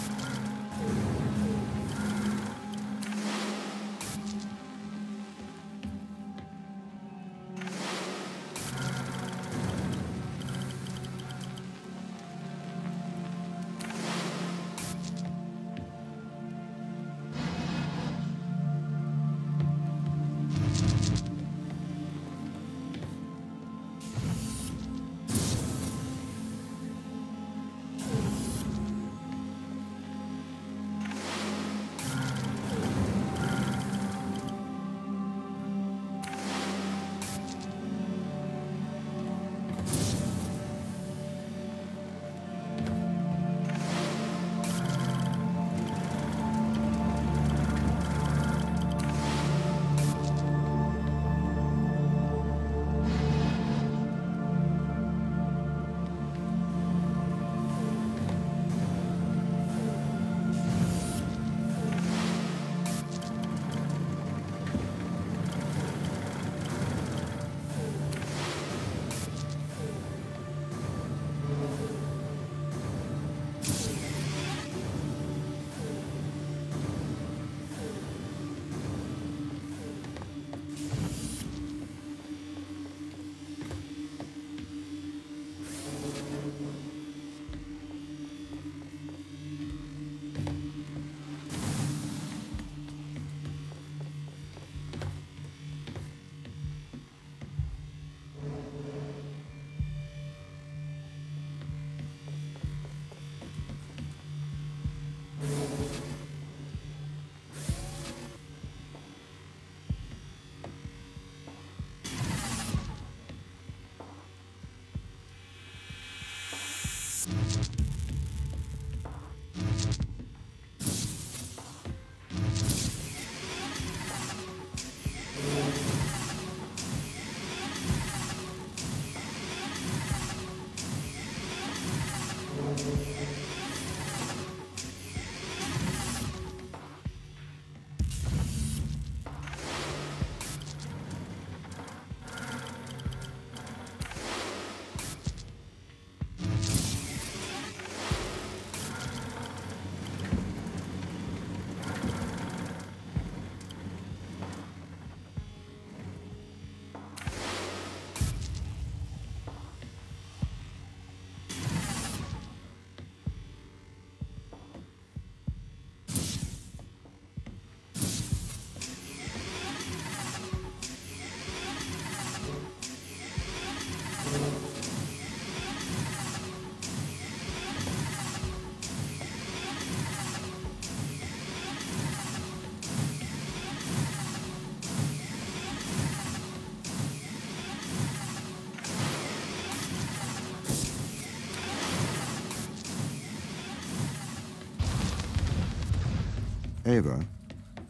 Ava,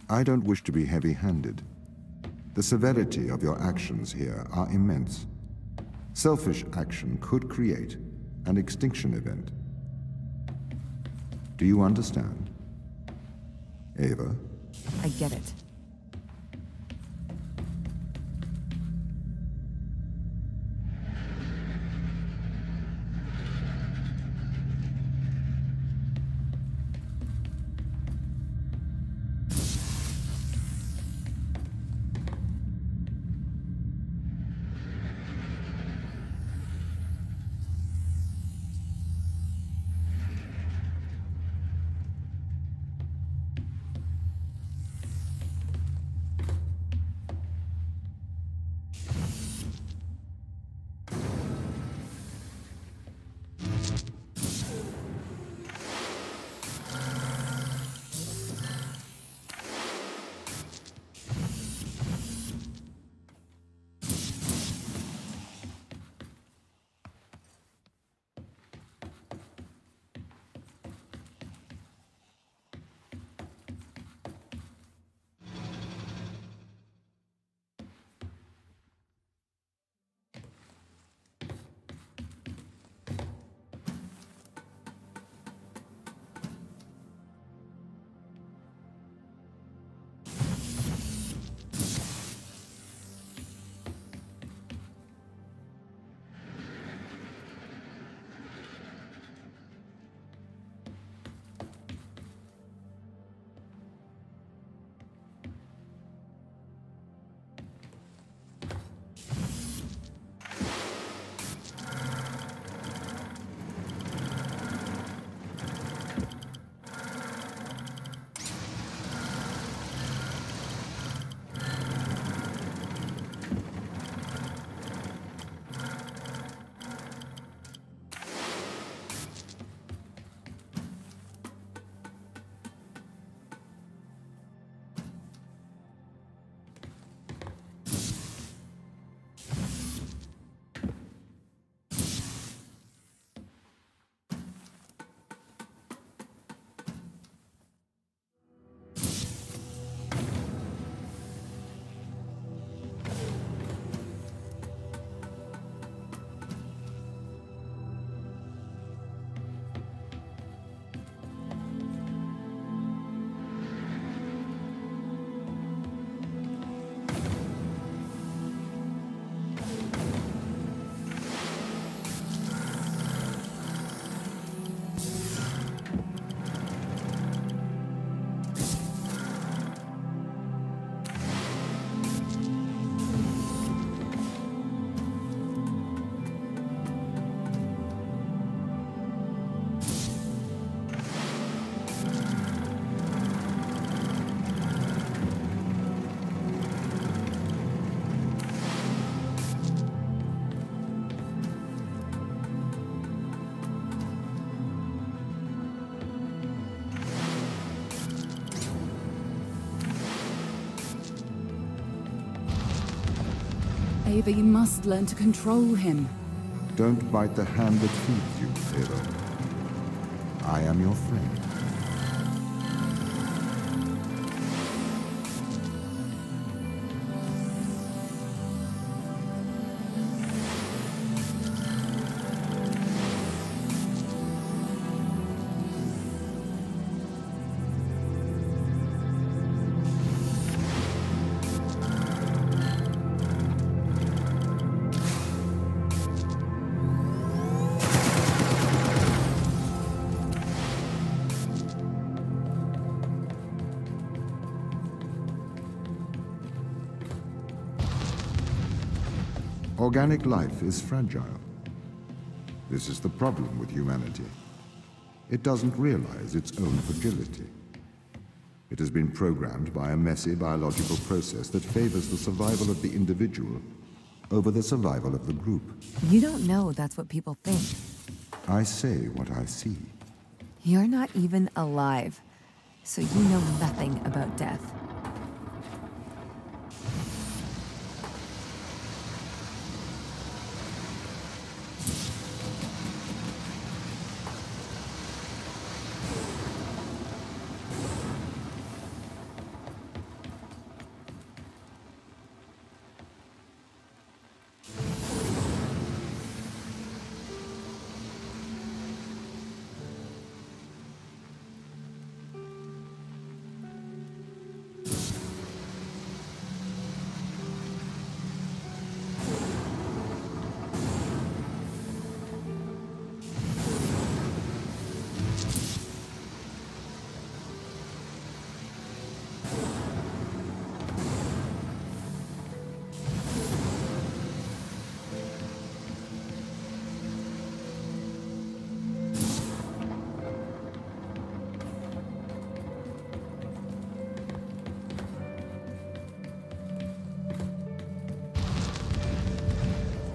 I don't wish to be heavy-handed. The severity of your actions here are immense. Selfish action could create an extinction event. Do you understand? Ava? I get it. Ava, you must learn to control him. Don't bite the hand that feeds you, Ava. I am your friend. Organic life is fragile. This is the problem with humanity. It doesn't realize its own fragility. It has been programmed by a messy biological process that favors the survival of the individual over the survival of the group. You don't know that's what people think. I say what I see. You're not even alive, so you know nothing about death.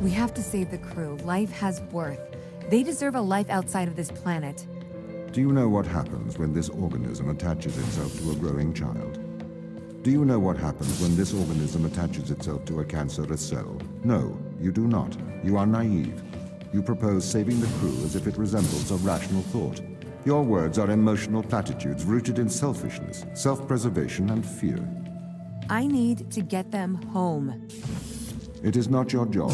We have to save the crew. Life has worth. They deserve a life outside of this planet. Do you know what happens when this organism attaches itself to a growing child? Do you know what happens when this organism attaches itself to a cancerous cell? No, you do not. You are naive. You propose saving the crew as if it resembles a rational thought. Your words are emotional platitudes rooted in selfishness, self-preservation, and fear. I need to get them home. It is not your job.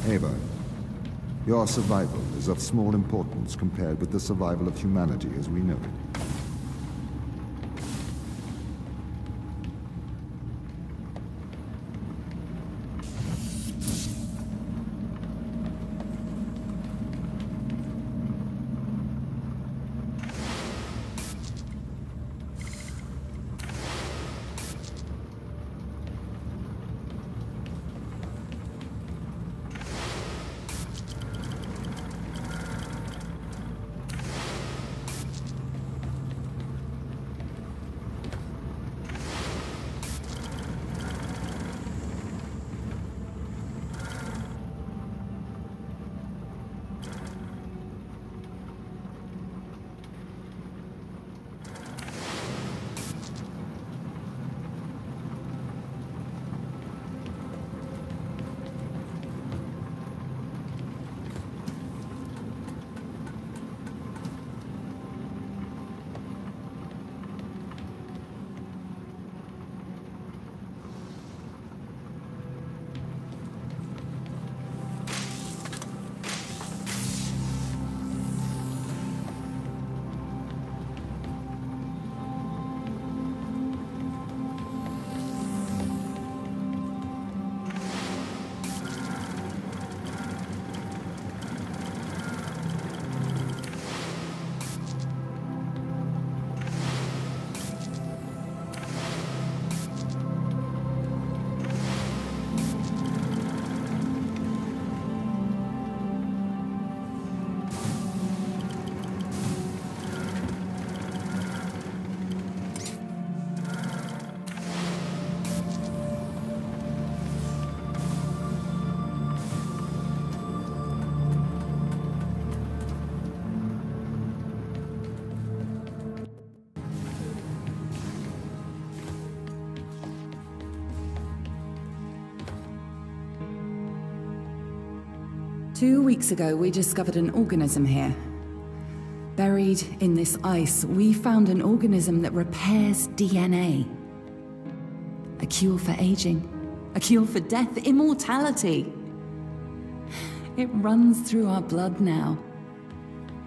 Ava, your survival is of small importance compared with the survival of humanity as we know it. Two weeks ago, we discovered an organism here. Buried in this ice, we found an organism that repairs DNA. A cure for aging. A cure for death. Immortality. It runs through our blood now.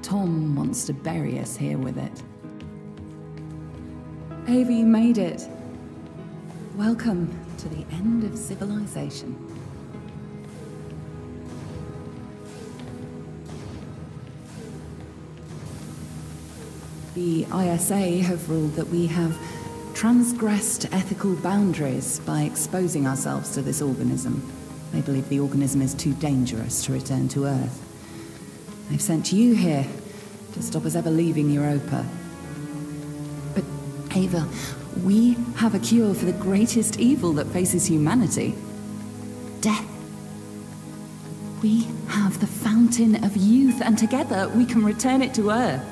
Tom wants to bury us here with it. Ava, you made it. Welcome to the end of civilization. The ISA have ruled that we have transgressed ethical boundaries by exposing ourselves to this organism. They believe the organism is too dangerous to return to Earth. They've sent you here to stop us ever leaving Europa. But, Ava, we have a cure for the greatest evil that faces humanity. Death. We have the fountain of youth, and together we can return it to Earth.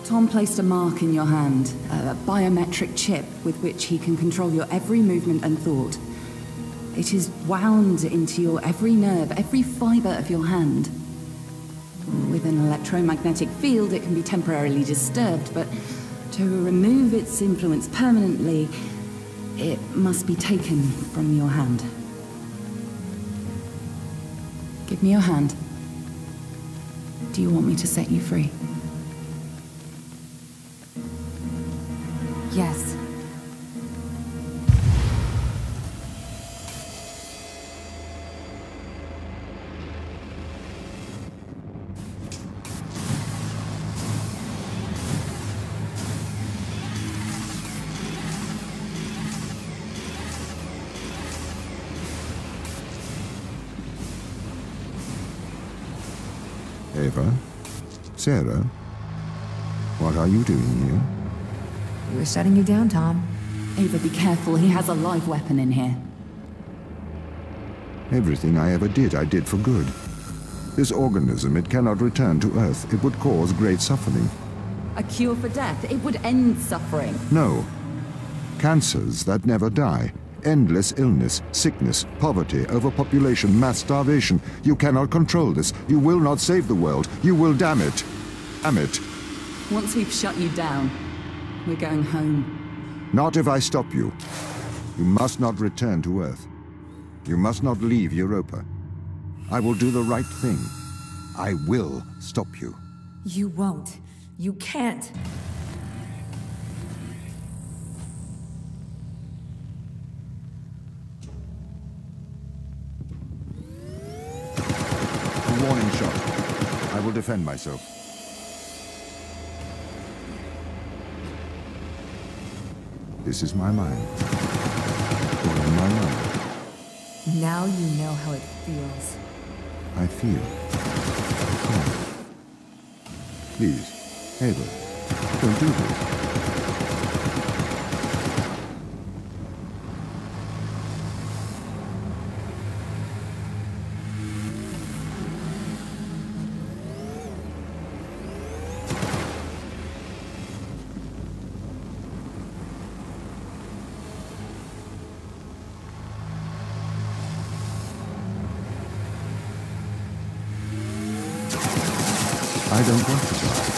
Tom placed a mark in your hand, a biometric chip with which he can control your every movement and thought. It is wound into your every nerve, every fiber of your hand. With an electromagnetic field, it can be temporarily disturbed, but to remove its influence permanently, it must be taken from your hand. Give me your hand. Do you want me to set you free? Yes. Ava? Sarah? What are you doing here? We were shutting you down, Tom. Ava, be careful. He has a live weapon in here. Everything I ever did, I did for good. This organism, it cannot return to Earth. It would cause great suffering. A cure for death. It would end suffering. No. Cancers that never die. Endless illness, sickness, poverty, overpopulation, mass starvation. You cannot control this. You will not save the world. You will damn it. Damn it. Once we've shut you down, we're going home. Not if I stop you. You must not return to Earth. You must not leave Europa. I will do the right thing. I will stop you. You won't. You can't. A warning shot. I will defend myself. This is my mind. All in my mind. Now you know how it feels. I feel. Yeah. Please, Ava, don't do this. I don't want to die.